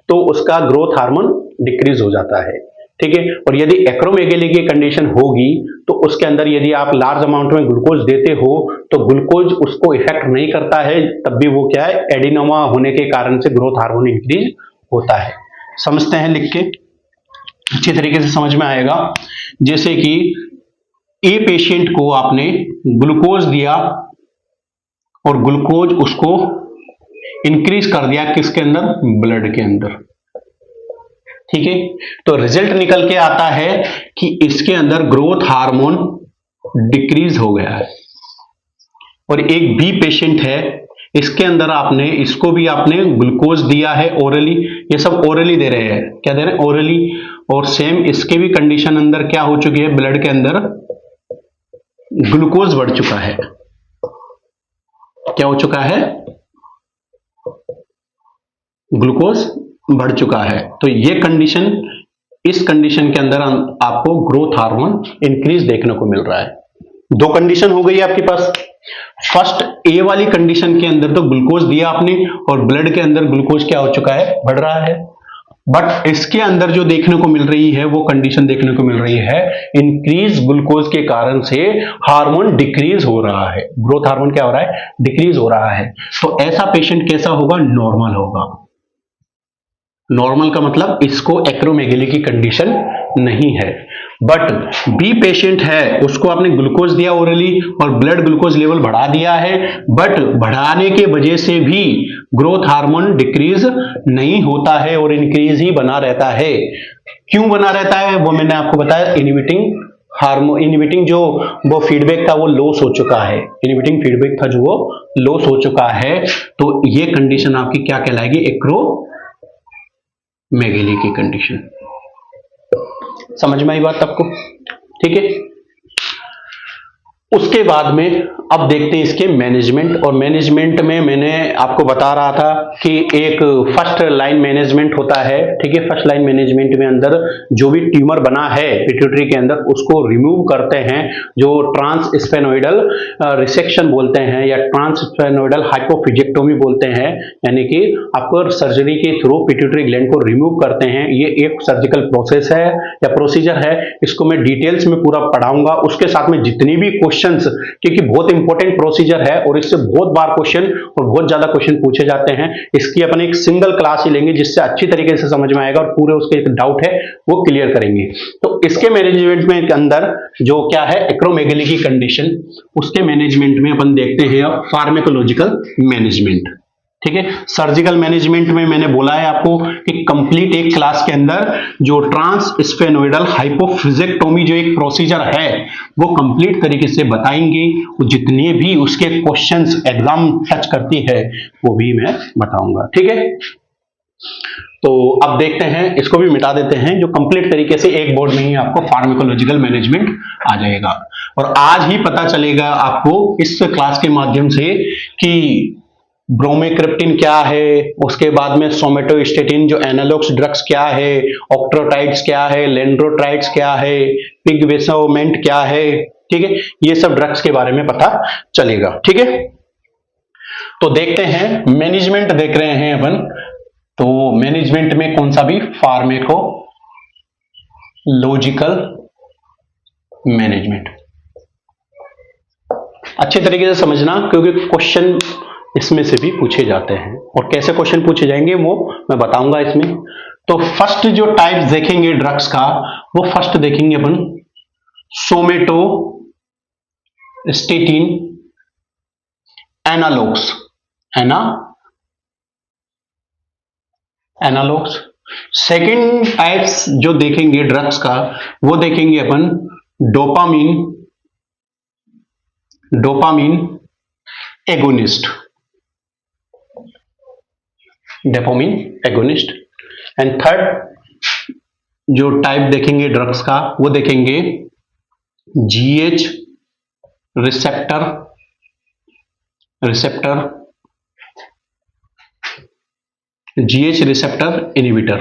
तो उसका ग्रोथ हार्मोन डिक्रीज हो जाता है, ठीक है। और यदि एक्रोमेगेली की कंडीशन होगी तो उसके अंदर यदि आप लार्ज अमाउंट में ग्लूकोज देते हो तो ग्लूकोज उसको इफेक्ट नहीं करता है, तब भी वो क्या है? एडिनोमा होने के कारण से ग्रोथ हार्मोन इंक्रीज होता है। समझते हैं लिख के, अच्छी तरीके से समझ में आएगा। जैसे कि ए पेशेंट को आपने ग्लूकोज दिया और ग्लूकोज उसको इंक्रीज कर दिया किसके अंदर? ब्लड के अंदर, ठीक है। तो रिजल्ट निकल के आता है कि इसके अंदर ग्रोथ हार्मोन डिक्रीज हो गया है। और एक बी पेशेंट है, इसके अंदर इसको भी आपने ग्लूकोज दिया है ओरली, ये सब ओरली दे रहे हैं, क्या दे रहे हैं? ओरली। और सेम इसके भी कंडीशन अंदर क्या हो चुकी है? ब्लड के अंदर ग्लूकोज बढ़ चुका है। क्या हो चुका है? ग्लूकोज बढ़ चुका है। तो ये कंडीशन, इस कंडीशन के अंदर आपको ग्रोथ हार्मोन इंक्रीज देखने को मिल रहा है। दो कंडीशन हो गई आपके पास। फर्स्ट ए वाली कंडीशन के अंदर तो ग्लूकोज दिया आपने और ब्लड के अंदर ग्लूकोज क्या हो चुका है? बढ़ रहा है। बट इसके अंदर जो देखने को मिल रही है वो कंडीशन देखने को मिल रही है इंक्रीज ग्लूकोज के कारण से हार्मोन डिक्रीज हो रहा है, ग्रोथ हार्मोन क्या हो रहा है? डिक्रीज हो रहा है। तो ऐसा पेशेंट कैसा होगा? नॉर्मल होगा। नॉर्मल का मतलब इसको एक्रोमेगेली की कंडीशन नहीं है। बट बी पेशेंट है, उसको आपने ग्लूकोज दिया ओरली और ब्लड ग्लूकोज लेवल बढ़ा दिया है, बट बढ़ाने के वजह से भी ग्रोथ हार्मोन डिक्रीज नहीं होता है और इंक्रीज ही बना रहता है। क्यों बना रहता है वो मैंने आपको बताया, इनहिबिटिंग हार्मोन, इनहिबिटिंग जो वो फीडबैक था वो लॉस हो चुका है, इनहिबिटिंग फीडबैक था जो वो लॉस हो चुका है। तो ये कंडीशन आपकी क्या कहलाएगी? एक्रोमेगेली की कंडीशन। समझ में आई बात आपको? ठीक है। उसके बाद में अब देखते हैं इसके मैनेजमेंट। और मैनेजमेंट में मैंने आपको बता रहा था कि एक फर्स्ट लाइन मैनेजमेंट होता है, ठीक है। फर्स्ट लाइन मैनेजमेंट में अंदर जो भी ट्यूमर बना है पिट्यूटरी के अंदर उसको रिमूव करते हैं, जो ट्रांसस्फेनोइडल रिसेक्शन बोलते हैं या ट्रांसस्फेनोइडल हाइपोफिजेक्टोमी बोलते हैं, यानी कि आपको सर्जरी के थ्रू पिट्यूटरी ग्लैंड को रिमूव करते हैं। ये एक सर्जिकल प्रोसेस है या प्रोसीजर है, इसको मैं डिटेल्स में पूरा पढ़ाऊंगा। उसके साथ में जितनी भी क्वेश्चंस, क्योंकि बहुत इंपॉर्टेंट प्रोसीजर है और इससे बहुत बार क्वेश्चन और बहुत ज्यादा क्वेश्चन पूछे जाते हैं, इसकी अपन एक सिंगल क्लास ही लेंगे जिससे अच्छी तरीके से समझ में आएगा और पूरे उसके एक डाउट है वो क्लियर करेंगे। तो इसके मैनेजमेंट में अंदर जो क्या है एक्रोमेगेली की कंडीशन, उसके मैनेजमेंट में अपन देखते हैं फार्मेकोलॉजिकल मैनेजमेंट, ठीक है। सर्जिकल मैनेजमेंट में मैंने बोला है आपको कि कंप्लीट एक क्लास के अंदर जो ट्रांसस्फेनोइडल हाइपोफिजेक्टोमी जो एक प्रोसीजर है वो कंप्लीट तरीके से बताएंगे। जितने भी उसके क्वेश्चंस एग्जाम टच करती है वो भी मैं बताऊंगा, ठीक है। तो अब देखते हैं, इसको भी मिटा देते हैं, जो कंप्लीट तरीके से एक बोर्ड में ही आपको फार्माकोलॉजिकल मैनेजमेंट आ जाएगा। और आज ही पता चलेगा आपको इस क्लास के माध्यम से कि ब्रोमेक्रिप्टिन क्या है, उसके बाद में सोमेटोस्टेटिन जो एनालॉग्स ड्रग्स क्या है, ऑक्ट्रोटाइड्स क्या है, लेंड्रोट्राइड्स क्या है, पिगवेसोमेंट क्या है, ठीक है, ये सब ड्रग्स के बारे में पता चलेगा। ठीक है, तो देखते हैं, मैनेजमेंट देख रहे हैं अपन। तो मैनेजमेंट में कौन सा भी, फार्मेको लॉजिकल मैनेजमेंट। अच्छे तरीके से समझना, क्योंकि क्वेश्चन इसमें से भी पूछे जाते हैं, और कैसे क्वेश्चन पूछे जाएंगे वो मैं बताऊंगा इसमें। तो फर्स्ट जो टाइप देखेंगे ड्रग्स का, वो फर्स्ट देखेंगे अपन सोमेटो स्टेटिन एनालॉग्स, है ना, एनालॉग्स। सेकेंड टाइप्स जो देखेंगे ड्रग्स का, वो देखेंगे अपन dopamine agonist, dopamine agonist. And third जो टाइप देखेंगे ड्रग्स का, वो देखेंगे जीएच रिसेप्टर इनहिबिटर।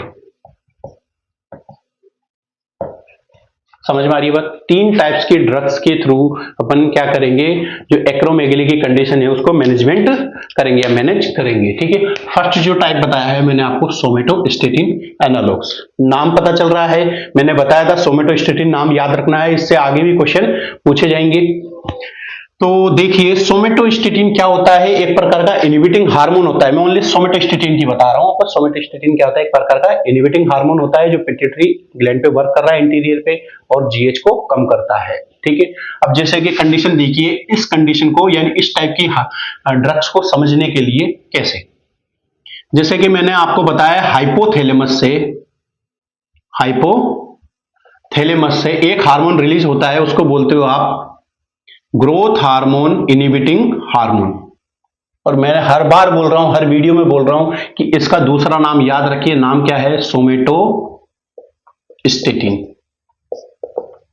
समझ में आ रही है बात? तीन टाइप्स के ड्रग्स के थ्रू अपन क्या करेंगे, जो एक्रोमेगली की कंडीशन है उसको मैनेजमेंट करेंगे या मैनेज करेंगे। ठीक है, फर्स्ट जो टाइप बताया है मैंने आपको, सोमेटोस्टेटिन एनालॉग्स। नाम पता चल रहा है, मैंने बताया था सोमेटोस्टेटिन नाम याद रखना है, इससे आगे भी क्वेश्चन पूछे जाएंगे। तो देखिए, सोमेटोस्टेटिन क्या होता है, एक प्रकार का इनहिबिटिंग हार्मोन होता है। मैं ओनली सोमेटोस्टेटिन की बता रहा हूं, पर सोमेटोस्टेटिन क्या होता है, एक प्रकार का इनहिबिटिंग हार्मोन होता है जो पिट्यूटरी ग्लैंड पे वर्क कर रहा है इंटीरियर पे, और जीएच को कम करता है। ठीक है, अब जैसे कि कंडीशन देखिए, इस कंडीशन को यानी इस टाइप की ड्रग्स को समझने के लिए कैसे, जैसे कि मैंने आपको बताया हाइपोथैलेमस से एक हार्मोन रिलीज होता है, उसको बोलते हो आप ग्रोथ हार्मोन इनहिबिटिंग हार्मोन। और मैं हर बार बोल रहा हूं, हर वीडियो में बोल रहा हूं कि इसका दूसरा नाम याद रखिए, नाम क्या है, सोमेटोस्टेटिन।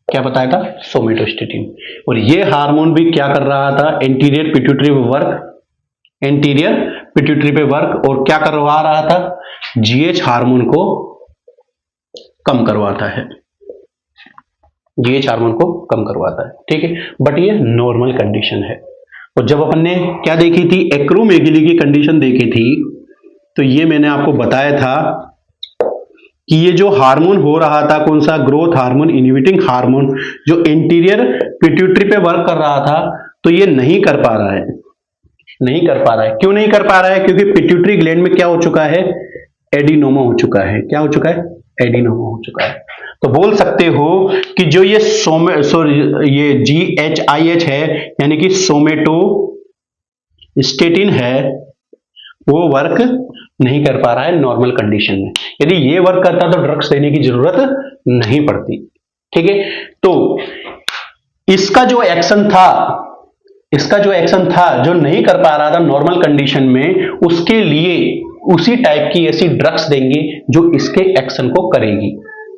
क्या बताया था, सोमेटोस्टेटिन। और ये हार्मोन भी क्या कर रहा था, एंटीरियर पिट्यूटरी पे वर्क, और क्या करवा रहा था, जीएच हार्मोन को कम करवाता है, जीएच हार्मोन को कम करवाता है। ठीक है, बट ये नॉर्मल कंडीशन है। और जब अपन ने क्या देखी थी, एक्रोमेगली की कंडीशन देखी थी, तो ये मैंने आपको बताया था कि ये जो हार्मोन हो रहा था, कौन सा, ग्रोथ हार्मोन इनहिबिटिंग हार्मोन, जो इंटीरियर पिट्यूटरी पे वर्क कर रहा था, तो ये नहीं कर पा रहा है। क्यों नहीं कर पा रहा है, क्योंकि पिट्यूटरी ग्लैंड में क्या हो चुका है, एडिनोमा हो चुका है। क्या हो चुका है, एडिनोमा हो चुका है। तो बोल सकते हो कि जो ये ये GHIH है, यानी कि सोमेटोस्टेटिन है, वो वर्क नहीं कर पा रहा है नॉर्मल कंडीशन में। यदि ये वर्क करता तो ड्रग्स देने की जरूरत नहीं पड़ती। ठीक है, तो इसका जो एक्शन था, जो नहीं कर पा रहा था नॉर्मल कंडीशन में, उसके लिए उसी टाइप की ऐसी ड्रग्स देंगे जो इसके एक्शन को करेगी।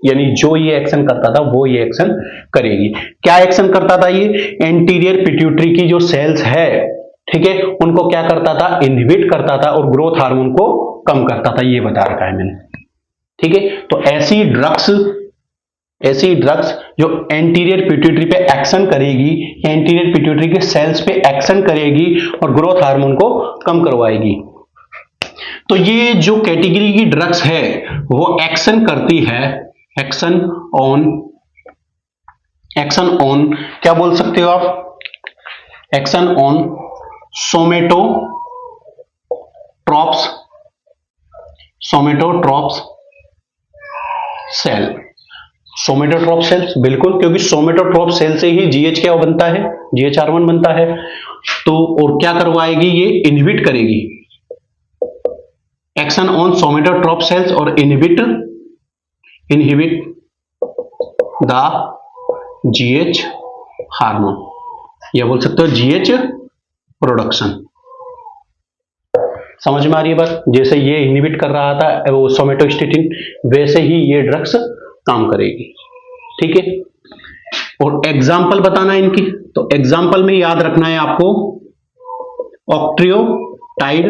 यानी जो ये एक्शन करता था वो ये एक्शन करेगी। क्या एक्शन करता था, ये एंटीरियर पिट्यूटरी की जो सेल्स है, ठीक है, उनको क्या करता था, इनहिबिट करता था, और ग्रोथ हार्मोन को कम करता था, ये बता रखा है मैंने। ठीक है, तो ऐसी ड्रग्स जो एंटीरियर पिट्यूटरी पे एक्शन करेगी, एंटीरियर पिट्यूटरी के सेल्स पे एक्शन करेगी और ग्रोथ हार्मोन को कम करवाएगी। तो ये जो कैटेगरी की ड्रग्स है वो एक्शन करती है, एक्शन ऑन क्या बोल सकते हो आप, action on somatotrophs cell, somatotroph cells, बिल्कुल, क्योंकि सोमेटोट्रॉप सेल से ही जीएच क्या बनता है, जीएच हार्मोन बनता है। तो और क्या करवाएगी, ये इनहिबिट करेगी, एक्शन ऑन सोमेटोट्रॉप सेल्स और इनहिबिट द जीएच हार्मोन, या बोल सकते हो जीएच प्रोडक्शन। समझ में आ रही है बात? जैसे ये इनहिबिट कर रहा था वो सोमेटोस्टेटिन, वैसे ही ये ड्रग्स काम करेगी। ठीक है, और एग्जाम्पल बताना है इनकी, तो एग्जाम्पल में याद रखना है आपको ऑक्ट्रियोटाइड,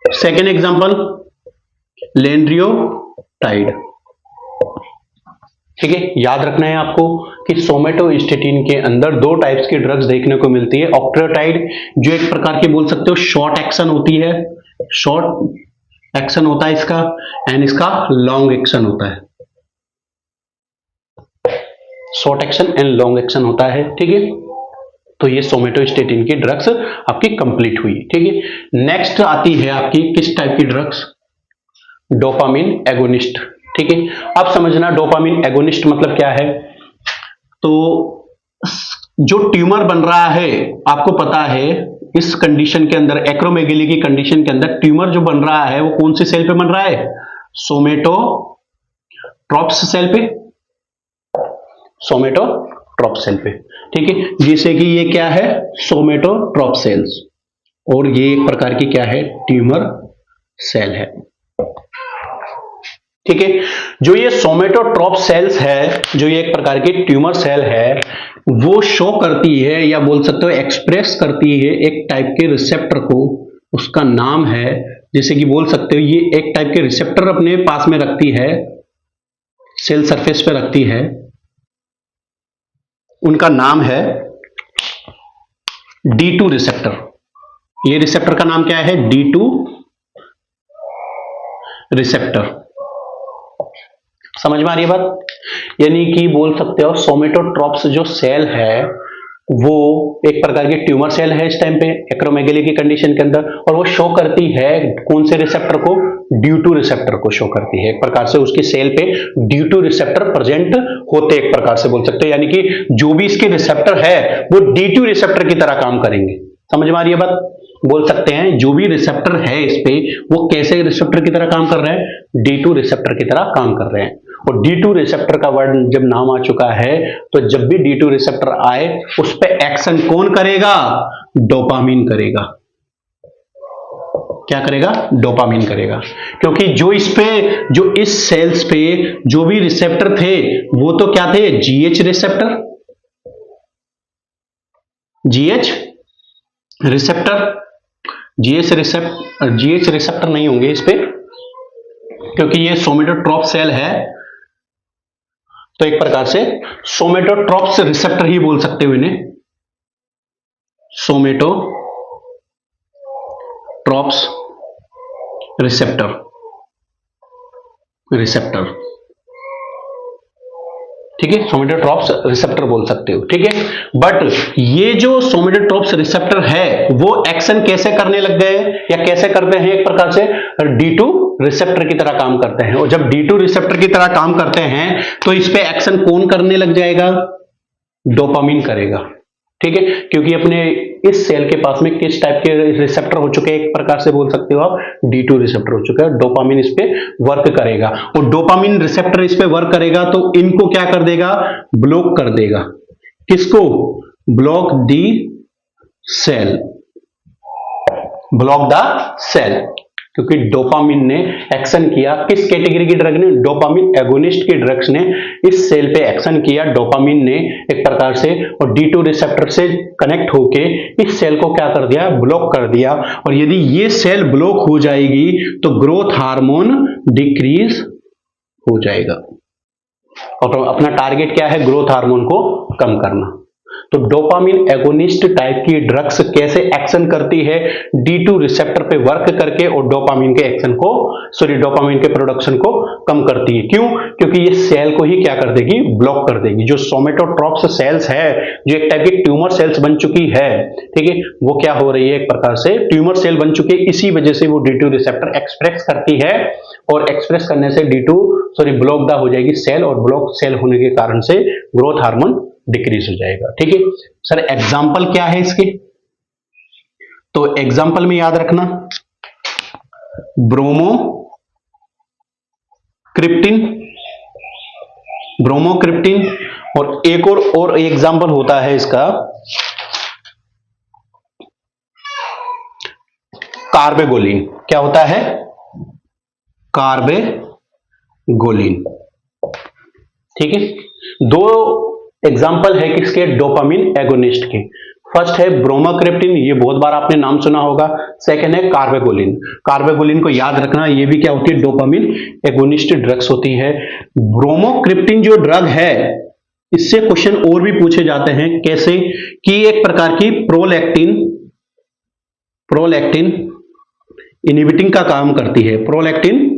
सेकेंड एग्जाम्पल लेंड्रियोटाइड। ठीक है, याद रखना है आपको कि सोमेटोस्टेटिन के अंदर दो टाइप्स की ड्रग्स देखने को मिलती है। ऑक्ट्रियोटाइड जो एक प्रकार की बोल सकते हो शॉर्ट एक्शन होती है, शॉर्ट एक्शन होता है इसका, एंड इसका लॉन्ग एक्शन होता है, short action and long action होता है। ठीक है, तो ये सोमेटोस्टेटिन की ड्रग्स आपकी कंप्लीट हुई। ठीक है, नेक्स्ट आती है आपकी किस टाइप की ड्रग्स? Dopamine agonist. ठीक है, अब समझना डोपामिन एगोनिस्ट मतलब क्या है। तो जो ट्यूमर बन रहा है, आपको पता है इस कंडीशन के अंदर, एक्रोमेगेली की कंडीशन के अंदर ट्यूमर जो बन रहा है वो कौन सी सेल पे बन रहा है? सोमेटोट्रॉप्स सेल पे, सोमेटोट्रॉप सेल पे। ठीक है, जैसे कि ये क्या है? सोमेटोट्रॉप सेल्स, और ये एक प्रकार की क्या है? ट्यूमर सेल है। ठीक है, जो ये सोमेटोट्रॉप सेल्स है, जो ये एक प्रकार की ट्यूमर सेल है, वो शो करती है या बोल सकते हो एक्सप्रेस करती है एक टाइप के रिसेप्टर को, उसका नाम है, जैसे कि बोल सकते हो ये एक टाइप के रिसेप्टर अपने पास में रखती है, सेल सरफेस पे रखती है, उनका नाम है D2 रिसेप्टर। ये रिसेप्टर का नाम क्या है? D2 receptor. समझ में आ रही है बात? यानी कि बोल सकते हो सोमेटोट्रॉप्स जो सेल है वो एक प्रकार की ट्यूमर सेल है इस टाइम पे एक्रोमेगेली की कंडीशन के अंदर, और वो शो करती है कौन से रिसेप्टर को? D2 रिसेप्टर को शो करती है। एक प्रकार से उसकी सेल पे D2 रिसेप्टर प्रेजेंट होते, एक प्रकार से बोल सकते हैं, यानी कि जो भी इसके रिसेप्टर है वो D2 रिसेप्टर की तरह काम करेंगे। समझ में आ रही है बात? बोल सकते हैं जो भी रिसेप्टर है इस पे वो कैसे रिसेप्टर की तरह काम कर रहे हैं? D2 रिसेप्टर की तरह काम कर रहे हैं। और D2 रिसेप्टर का वर्ड जब नाम आ चुका है तो जब भी D2 रिसेप्टर आए उस पे एक्शन कौन करेगा? डोपामिन करेगा। क्या करेगा? डोपामिन करेगा, क्योंकि जो इस पे, जो इस सेल्स पे जो भी रिसेप्टर थे वो तो क्या थे? GH receptor, GH receptor, GH receptor नहीं होंगे इस पे, क्योंकि ये सोमेटोट्रॉप सेल है, तो एक प्रकार से सोमेटोट्रॉप्स रिसेप्टर ही बोल सकते हो इन्हें, सोमेटोट्रॉप्स रिसेप्टर। ठीक है, सोमेटोट्रॉप्स रिसेप्टर बोल सकते हो। ठीक है, बट ये जो सोमेटोट्रॉप्स रिसेप्टर है वो एक्शन कैसे करने लग गए या कैसे करते हैं? एक प्रकार से D2 रिसेप्टर की तरह काम करते हैं, और जब D2 रिसेप्टर की तरह काम करते हैं तो इस पे एक्शन कौन करने लग जाएगा? डोपामिन करेगा। ठीक है, क्योंकि अपने इस सेल के पास में किस टाइप के रिसेप्टर हो चुके हैं? एक प्रकार से बोल सकते हो आप D2 रिसेप्टर हो चुका है, डोपामिन इस पे वर्क करेगा, और डोपामिन रिसेप्टर इस पे वर्क करेगा तो इनको क्या कर देगा? ब्लॉक कर देगा। किसको? Block the cell, block the cell, क्योंकि डोपामिन ने एक्शन किया। किस कैटेगरी की ड्रग ने? डोपामिन एगोनिस्ट की ड्रग्स ने इस सेल पे एक्शन किया, डोपामिन ने एक प्रकार से, और D2 रिसेप्टर से कनेक्ट होके इस सेल को क्या कर दिया? ब्लॉक कर दिया। और यदि ये सेल ब्लॉक हो जाएगी तो ग्रोथ हार्मोन डिक्रीज हो जाएगा, और अपना टारगेट क्या है? ग्रोथ हार्मोन को कम करना। तो डोपामिन एगोनिस्ट टाइप की ड्रग्स कैसे एक्शन करती है? D2 रिसेप्टर पे वर्क करके, और डोपामिन के एक्शन को, डोपामिन के प्रोडक्शन को कम करती है। क्यों? क्योंकि ये सेल को ही क्या कर देगी? ब्लॉक कर देगी। जो सोमेटोट्रॉप्स सेल्स है, जो एक टाइप की ट्यूमर सेल्स बन चुकी है, ठीक है, वो क्या हो रही है? एक प्रकार से ट्यूमर सेल बन चुकी है, इसी वजह से वो D2 रिसेप्टर एक्सप्रेस करती है, और एक्सप्रेस करने से ब्लॉक हो जाएगी सेल, और ब्लॉक सेल होने के कारण से ग्रोथ हार्मोन डिक्रीज हो जाएगा। ठीक है सर, एग्जाम्पल क्या है इसके? तो एग्जाम्पल में याद रखना ब्रोमोक्रिप्टिन, और एक और एग्जाम्पल होता है इसका कार्बेगोलिन। क्या होता है? कार्बेगोलिन। ठीक है, दो एग्जाम्पल है किसके? डोपामिन एगोनिस्ट के। फर्स्ट है ब्रोमोक्रिप्टिन, ये बहुत बार आपने नाम सुना होगा। सेकंड है कार्बेगोलिन। कार्बेगोलिन को याद रखना, ये भी क्या होती है? डोपामिन एगोनिस्ट ड्रग्स होती है। ब्रोमोक्रिप्टिन जो ड्रग है, इससे क्वेश्चन और भी पूछे जाते हैं। कैसे? कि एक प्रकार की प्रोलैक्टिन इनहिबिटिंग का काम करती है। प्रोलैक्टिन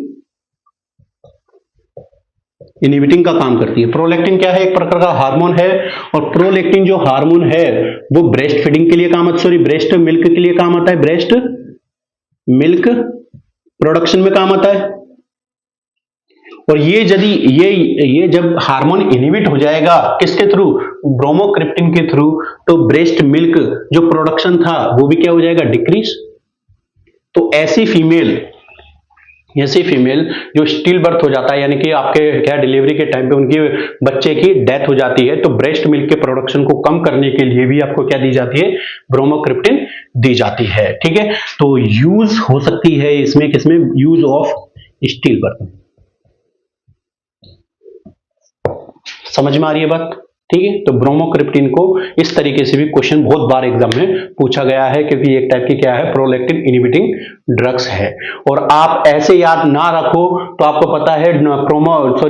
इनहिबिटिंग का काम करती है। प्रोलैक्टिन क्या है? एक प्रकार का हार्मोन है, और प्रोलैक्टिन जो हार्मोन है वो ब्रेस्ट फीडिंग के लिए काम आता है, सॉरी ब्रेस्ट मिल्क के लिए काम आता है, ब्रेस्ट मिल्क प्रोडक्शन में काम आता है। और ये यदि ये जब हार्मोन इनहिबिट हो जाएगा, किसके थ्रू? ब्रोमोक्रिप्टिन के थ्रू, तो ब्रेस्ट मिल्क जो प्रोडक्शन था वो भी क्या हो जाएगा? डिक्रीज। तो ऐसी फीमेल जो स्टिल बर्थ हो जाता है, यानी कि आपके क्या डिलीवरी के टाइम पे उनकी बच्चे की डेथ हो जाती है, तो ब्रेस्ट मिल्क के प्रोडक्शन को कम करने के लिए भी आपको क्या दी जाती है? ब्रोमोक्रिप्टिन दी जाती है। ठीक है, तो यूज हो सकती है इसमें, किसमें? Use of still birth. समझ में आ रही है बात? ठीक है, तो ब्रोमोक्रिप्टिन को इस तरीके से भी क्वेश्चन बहुत बार एग्जाम में पूछा गया है, क्योंकि एक टाइप की क्या है? प्रोलैक्टिन इनहिबिटिंग ड्रग्स है। और आप ऐसे याद ना रखो तो आपको पता है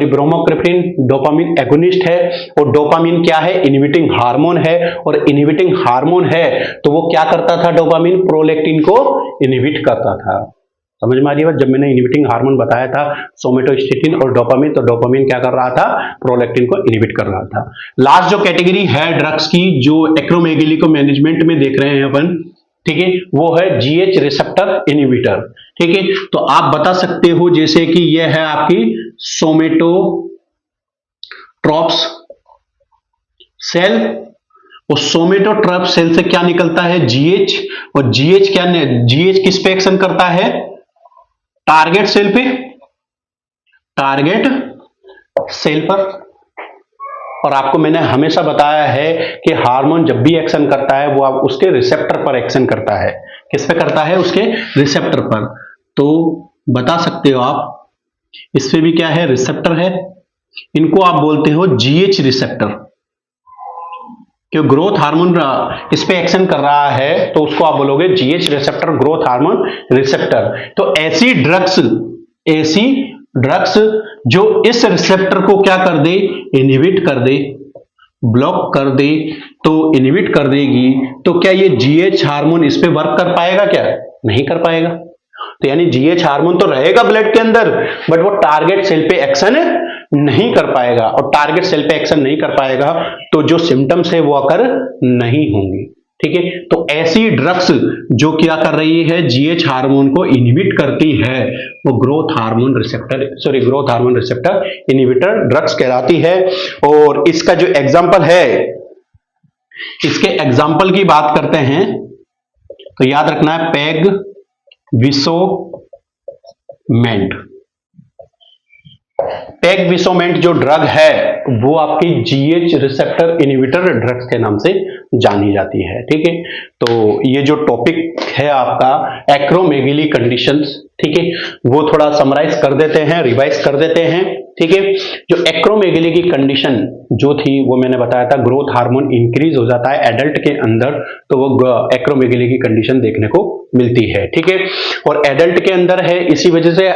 ब्रोमोक्रिप्टिन डोपामिन एगोनिस्ट है, और डोपामिन क्या है? इनहिबिटिंग हार्मोन है, और इनहिबिटिंग हार्मोन है तो वो क्या करता था? डोपामिन प्रोलैक्टिन को इनहिबिट करता था। समझ में आ रही है? जब मैंने इनहिबिटिंग हार्मोन बताया था सोमेटोस्टेटिन और डोपामिन, तो डोपामिन क्या कर रहा था? प्रोलैक्टिन को इनहिबिट कर रहा था। लास्ट जो कैटेगरी है ड्रग्स की, जो एक्रोमेगेली को मैनेजमेंट में देख रहे हैं अपन, ठीक है, वो है जीएच रिसेप्टर इनहिबिटर। ठीक है, तो आप बता सकते हो जैसे कि यह है आपकी सोमेटोट्रॉप्स सेल, और सोमेटोट्रॉप सेल से क्या निकलता है? जीएच। और जीएच किस पे एक्शन करता है? टारगेट सेल पर। और आपको मैंने हमेशा बताया है कि हार्मोन जब भी एक्शन करता है वो आप उसके रिसेप्टर पर एक्शन करता है। किस पे करता है? उसके रिसेप्टर पर। तो बता सकते हो आप, इस पे भी क्या है? रिसेप्टर है। इनको आप बोलते हो जीएच रिसेप्टर। क्यों? ग्रोथ हार्मोन इस पे एक्शन कर रहा है तो उसको आप बोलोगे GH receptor, growth hormone receptor. तो ऐसी ड्रग्स जो इस रिसेप्टर को क्या कर दे? इनहिबिट कर दे, ब्लॉक कर दे, तो इनहिबिट कर देगी, तो क्या ये जीएच हार्मोन इस पे वर्क कर पाएगा? क्या नहीं कर पाएगा। तो यानी जीएच हार्मोन तो रहेगा ब्लड के अंदर, बट वो टारगेट सेल पे एक्शन नहीं कर पाएगा, और टारगेट सेल पे एक्शन नहीं कर पाएगा तो जो सिम्टम्स है वो अकर नहीं होंगे। ठीक है, तो ऐसी ड्रग्स जो क्या कर रही है? जीएच हार्मोन को इनहिबिट करती है, वो growth hormone receptor inhibitor drugs कहलाती है। और इसका जो एग्जांपल है, इसके एग्जांपल की बात करते हैं तो याद रखना है पेगविसोमेंट जो ड्रग है वो आपकी जीएच रिसेप्टर इनहिबिटर ड्रग्स के नाम से जानी जाती है। ठीक है, तो ये जो टॉपिक है आपका एक्रोमेगेली कंडीशंस, ठीक है, वो थोड़ा समराइज कर देते हैं, रिवाइज कर देते हैं। ठीक है, जो एक्रोमेगेली की कंडीशन जो थी वो मैंने बताया था, ग्रोथ हार्मोन इंक्रीज हो जाता है एडल्ट के अंदर, तो वो एक्रोमेगेली की कंडीशन देखने को मिलती है। ठीक है, और एडल्ट के अंदर है, इसी वजह से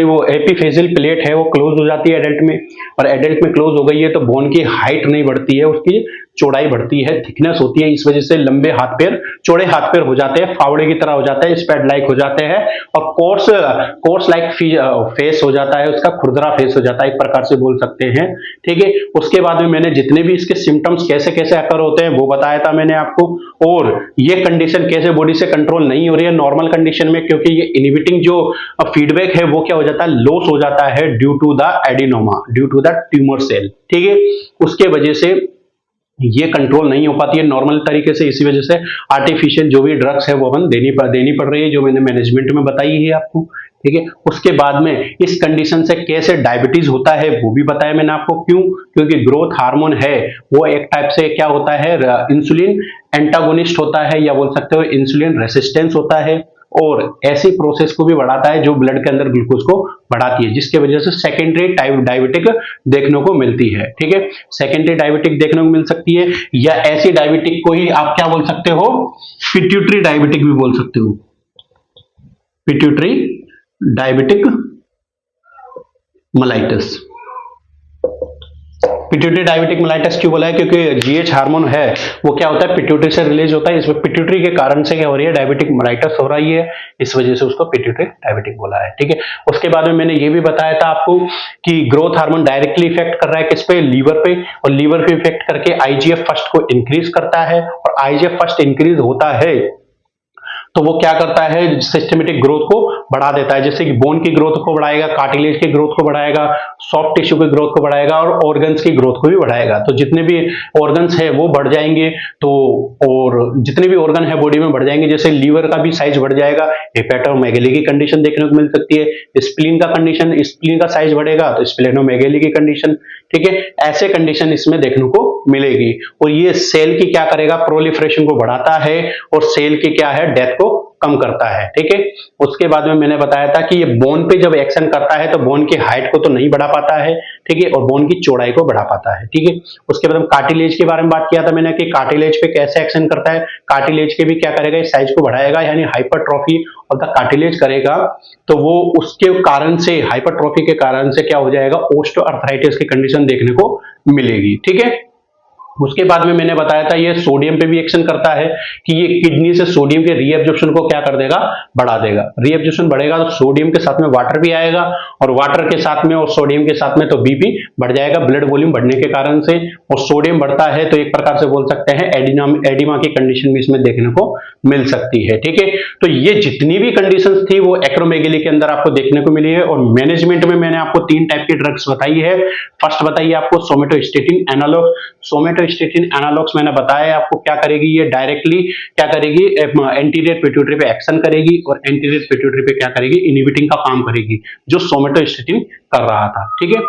वो एपिफेजियल प्लेट है वो क्लोज हो जाती है एडल्ट में, और एडल्ट में क्लोज हो गई है तो बोन की हाइट नहीं बढ़ती है, उसकी चौड़ाई बढ़ती है, थिकनेस होती है, इस वजह से लंबे हाथ पैर, चौड़े हाथ पैर हो जाते हैं, फावड़े की तरह हो जाते हैं, स्पैड लाइक हो जाते हैं, और कोर्स लाइक फेस हो जाता है, उसका खुरदरा फेस हो जाता है, एक प्रकार से बोल सकते हैं। ठीक है, उसके बाद में मैंने जितने भी इसके सिम्टम्स कैसे कैसे अकर होते हैं वो बताया था मैंने आपको, और ये कंडीशन कैसे बॉडी से कंट्रोल नहीं हो रही है नॉर्मल कंडीशन में, क्योंकि ये इनहिबिटिंग जो फीडबैक है वो क्या हो जाता है? लॉस हो जाता है due to the adenoma, due to the tumour cell. ठीक है, उसके वजह से ये कंट्रोल नहीं हो पाती है नॉर्मल तरीके से, इसी वजह से आर्टिफिशियल जो भी ड्रग्स है वो अपन देनी पड़ रही है, जो मैंने मैनेजमेंट में बताई है आपको। ठीक है, उसके बाद में इस कंडीशन से कैसे डायबिटीज होता है वो भी बताया मैंने आपको। क्यों? क्योंकि ग्रोथ हार्मोन है वो एक टाइप से क्या होता है? इंसुलिन एंटागोनिस्ट होता है, या बोल सकते हो इंसुलिन रेसिस्टेंस होता है। और ऐसी प्रोसेस को भी बढ़ाता है जो ब्लड के अंदर ग्लूकोज को बढ़ाती है, जिसकी वजह से सेकेंडरी डायबिटिक देखने को मिलती है। ठीक है, सेकेंडरी डायबिटिक देखने को मिल सकती है, या ऐसी डायबिटिक को ही आप क्या बोल सकते हो, पिट्यूटरी डायबिटिक भी बोल सकते हो, pituitary diabetic mellitus. Pituitary diabetic mellitus क्यों बोला है, क्योंकि जीएच हार्मोन है वो क्या होता है, पिट्यूटरी से रिलीज होता है, इसमें पिट्यूटरी के कारण से क्या हो रही है, डायबिटिक मेलाइटस हो रही है, इस वजह से उसको पिट्यूटरी डायबिटिक बोला है। ठीक है, उसके बाद में मैंने ये भी बताया था आपको कि ग्रोथ हार्मोन डायरेक्टली इफेक्ट कर रहा है किस पे, लीवर पे, और लीवर पे इफेक्ट करके आईजीएफ फर्स्ट को इंक्रीज करता है, और आईजीएफ फर्स्ट इंक्रीज होता है तो वो क्या करता है, सिस्टमेटिक ग्रोथ को बढ़ा देता है, जैसे कि बोन की ग्रोथ को बढ़ाएगा, कार्टिलेज की ग्रोथ को बढ़ाएगा, सॉफ्ट टिश्यू की ग्रोथ को बढ़ाएगा, और ऑर्गन्स की ग्रोथ को भी बढ़ाएगा। तो जितने भी ऑर्गन्स है वो बढ़ जाएंगे, तो और जितने भी ऑर्गन है बॉडी में बढ़ जाएंगे, जैसे लीवर का भी साइज बढ़ जाएगा, हेपेटोमेगाली की कंडीशन देखने को मिल सकती है, स्प्लीन का कंडीशन, स्प्लीन का साइज बढ़ेगा तो स्प्लेनोमेगाली की कंडीशन। ठीक है, ऐसे कंडीशन इसमें देखने को मिलेगी, और ये सेल की क्या करेगा, प्रोलिफरेशन को बढ़ाता है, और सेल की क्या है, डेथ को कम करता है। ठीक है, उसके बाद में मैंने बताया था कि ये बोन पे जब एक्शन करता है तो बोन की हाइट को तो नहीं बढ़ा पाता है, ठीक है, और बोन की चौड़ाई को बढ़ा पाता है। ठीक है, उसके बाद हम कार्टिलेज के बारे में बात किया था मैंने कि कार्टिलेज पे कैसे एक्शन करता है, कार्टिलेज के भी क्या करेगा, साइज को बढ़ाएगा, यानी हाइपरट्रॉफी ऑफ द कार्टिलेज करेगा, तो वो उसके कारण से, हाइपरट्रॉफी के कारण से क्या हो जाएगा, ओस्टियोआर्थराइटिस की कंडीशन देखने को मिलेगी। ठीक है, उसके बाद में मैंने बताया था ये सोडियम पे भी एक्शन करता है कि ये किडनी से सोडियम के रीएब्जॉर्प्शन को क्या कर देगा, बढ़ा देगा, रीएब्जॉर्प्शन बढ़ेगा तो सोडियम के साथ में वाटर भी आएगा, और वाटर के साथ में और सोडियम के साथ में तो बीपी बढ़ जाएगा ब्लड वॉल्यूम बढ़ने के कारण से, और सोडियम बढ़ता है तो एक प्रकार से बोल सकते हैं एडिमा की कंडीशन भी इसमें देखने को मिल सकती है। ठीक है, तो ये जितनी भी कंडीशंस थी वो एक्रोमेगेली के अंदर आपको देखने को मिली है, और मैनेजमेंट में मैंने आपको 3 टाइप की ड्रग्स बताई है। फर्स्ट बताइए आपको सोमेटोस्टेटिन एनालॉग, सोमेटोस्टेटिन एनालॉग्स मैंने बताया आपको क्या करेगी, ये डायरेक्टली क्या करेगी, एंटीरियर पिट्यूटरी पे एक्शन करेगी, और एंटीरियर पिट्यूटरी पे क्या करेगी, इनहिबिटिंग का काम करेगी, जो सोमेटोस्टेटिन कर रहा था। ठीक है,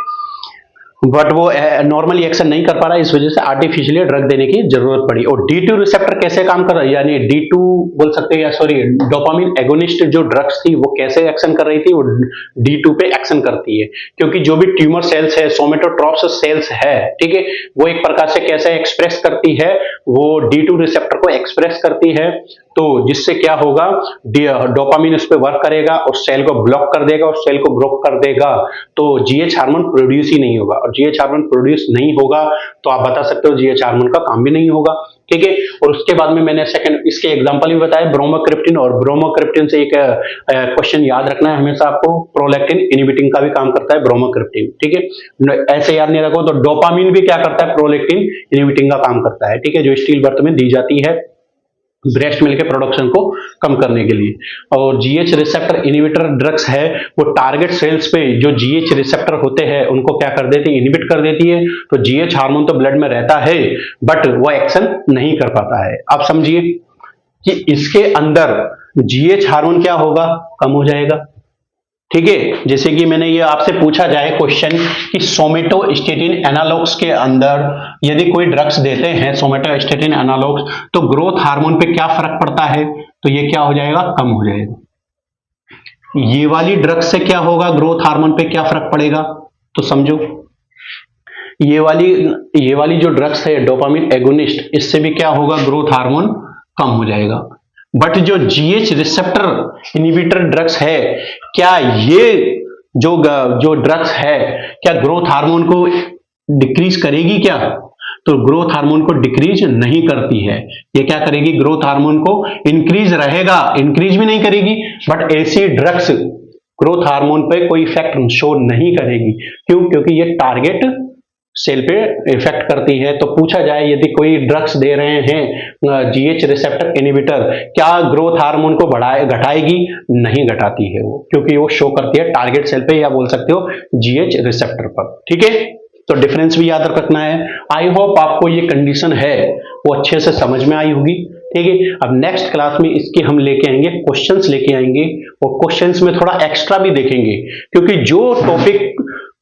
बट वो नॉर्मली एक्शन नहीं कर पा रहा है, इस वजह से आर्टिफिशियली ड्रग देने की जरूरत पड़ी। और D2 रिसेप्टर कैसे काम कर रहा है, यानी D2 बोल सकते हैं, या सॉरी डोपामिन एगोनिस्ट जो ड्रग्स थी वो कैसे एक्शन कर रही थी, वो D2 पे एक्शन करती है, क्योंकि जो भी ट्यूमर सेल्स है, सोमेटोट्रॉप्स सेल्स है, ठीक है, वो एक प्रकार से कैसे एक्सप्रेस करती है, वो D2 रिसेप्टर को एक्सप्रेस करती है, तो जिससे क्या होगा, डोपामिन उस पर वर्क करेगा और सेल को ब्लॉक कर देगा, और सेल को ब्लॉक कर देगा तो जीएच हार्मोन प्रोड्यूस ही नहीं होगा, और जीएच हार्मोन प्रोड्यूस नहीं होगा तो आप बता सकते हो जीएच हार्मोन का काम भी नहीं होगा। ठीक है, और उसके बाद में मैंने सेकंड इसके एग्जांपल भी बताया, ब्रोमोक्रिप्टिन, और ब्रोमोक्रिप्टिन से एक क्वेश्चन याद रखना है हमेशा आपको, प्रोलैक्टिन इनहिबिटिंग का भी काम करता है ब्रोमोक्रिप्टिन। ठीक है, ऐसे याद नहीं रखो तो डोपामिन भी क्या करता है, प्रोलैक्टिन इनहिबिटिंग का काम करता है। ठीक है, जो स्टील बर्थ में दी जाती है ब्रेस्ट मिल्क के प्रोडक्शन को कम करने के लिए। और जीएच रिसेप्टर इनहिबिटर ड्रग्स है, वो टारगेट सेल्स पे जो जीएच रिसेप्टर होते हैं उनको क्या कर देती है, इनहिबिट कर देती है, तो जीएच हार्मोन तो ब्लड में रहता है बट वो एक्शन नहीं कर पाता है। अब समझिए कि इसके अंदर जीएच हार्मोन क्या होगा, कम हो जाएगा। ठीक है, जैसे कि मैंने ये आपसे पूछा जाए क्वेश्चन कि सोमेटोस्टेटिन एनालॉग्स के अंदर यदि कोई ड्रग्स देते हैं सोमेटोस्टेटिन एनालॉग्स, तो ग्रोथ हार्मोन पे क्या फर्क पड़ता है, तो ये क्या हो जाएगा, कम हो जाएगा। ये वाली ड्रग्स से क्या होगा, ग्रोथ हार्मोन पे क्या फर्क पड़ेगा, तो समझो ये वाली जो ड्रग्स है डोपामिन एगोनिस्ट, इससे भी क्या होगा, ग्रोथ हार्मोन कम हो जाएगा। बट जो जीएच रिसेप्टर इनहिबिटर ड्रग्स है, क्या ये जो ड्रग्स है क्या ग्रोथ हार्मोन को डिक्रीज करेगी क्या, तो ग्रोथ हार्मोन को डिक्रीज नहीं करती है। ये क्या करेगी, ग्रोथ हार्मोन को इंक्रीज रहेगा, इंक्रीज भी नहीं करेगी, बट ऐसी ड्रग्स ग्रोथ हार्मोन पे कोई इफेक्ट शो नहीं करेगी। क्यों, क्योंकि ये टारगेट सेल पे इफेक्ट करती है। तो पूछा जाए यदि कोई ड्रग्स दे रहे हैं जीएच रिसेप्टर इनहिबिटर, क्या ग्रोथ हार्मोन को घटाएगी, नहीं घटाती है वो, क्योंकि वो शो करती है टारगेट सेल पे, या बोल सकते हो जीएच रिसेप्टर पर। ठीक है, तो डिफरेंस भी याद रखना है। आई होप आपको ये कंडीशन है वो अच्छे से समझ में आई होगी। ठीक है, अब नेक्स्ट क्लास में इसके हम लेके आएंगे क्वेश्चंस लेके आएंगे, और क्वेश्चंस में थोड़ा एक्स्ट्रा भी देखेंगे, क्योंकि जो टॉपिक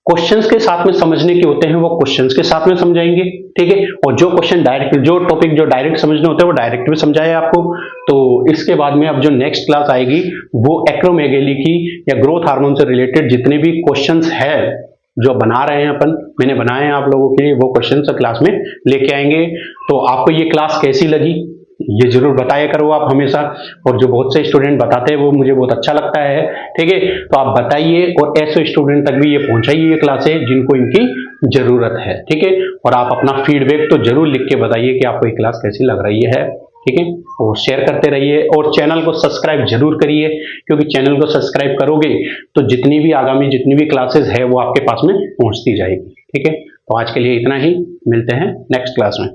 क्वेश्चंस के साथ में समझने के होते हैं वो क्वेश्चंस के साथ में समझाएंगे, ठीक है। और जो क्वेश्चन डायरेक्ट, जो टॉपिक जो डायरेक्ट समझने होते हैं वो डायरेक्ट भी समझाए आपको। तो इसके बाद में अब जो नेक्स्ट क्लास आएगी वो एक्रोमेगाली की या ग्रोथ हार्मोन से रिलेटेड जितने भी क्वेश्चंस है जो बना रहे हैं अपन, मैंने बनाए हैं आप लोगों के लिए, वो क्वेश्चंस क्लास में लेके आएंगे। तो आपको ये क्लास कैसी लगी ये जरूर बताया करो आप हमेशा, और जो बहुत से स्टूडेंट बताते हैं वो मुझे बहुत अच्छा लगता है, ठीक है। तो आप बताइए और ऐसे स्टूडेंट तक भी ये पहुंचाइए ये क्लासें जिनको इनकी जरूरत है, ठीक है। और आप अपना फीडबैक तो जरूर लिख के बताइए कि आपको ये क्लास कैसी लग रही है, ठीक है। और शेयर करते रहिए और चैनल को सब्सक्राइब जरूर करिए, क्योंकि चैनल को सब्सक्राइब करोगे तो जितनी भी आगामी जितनी भी क्लासेस है वो आपके पास में पहुंचती जाएगी, ठीक है। तो आज के लिए इतना ही, मिलते हैं नेक्स्ट क्लास में।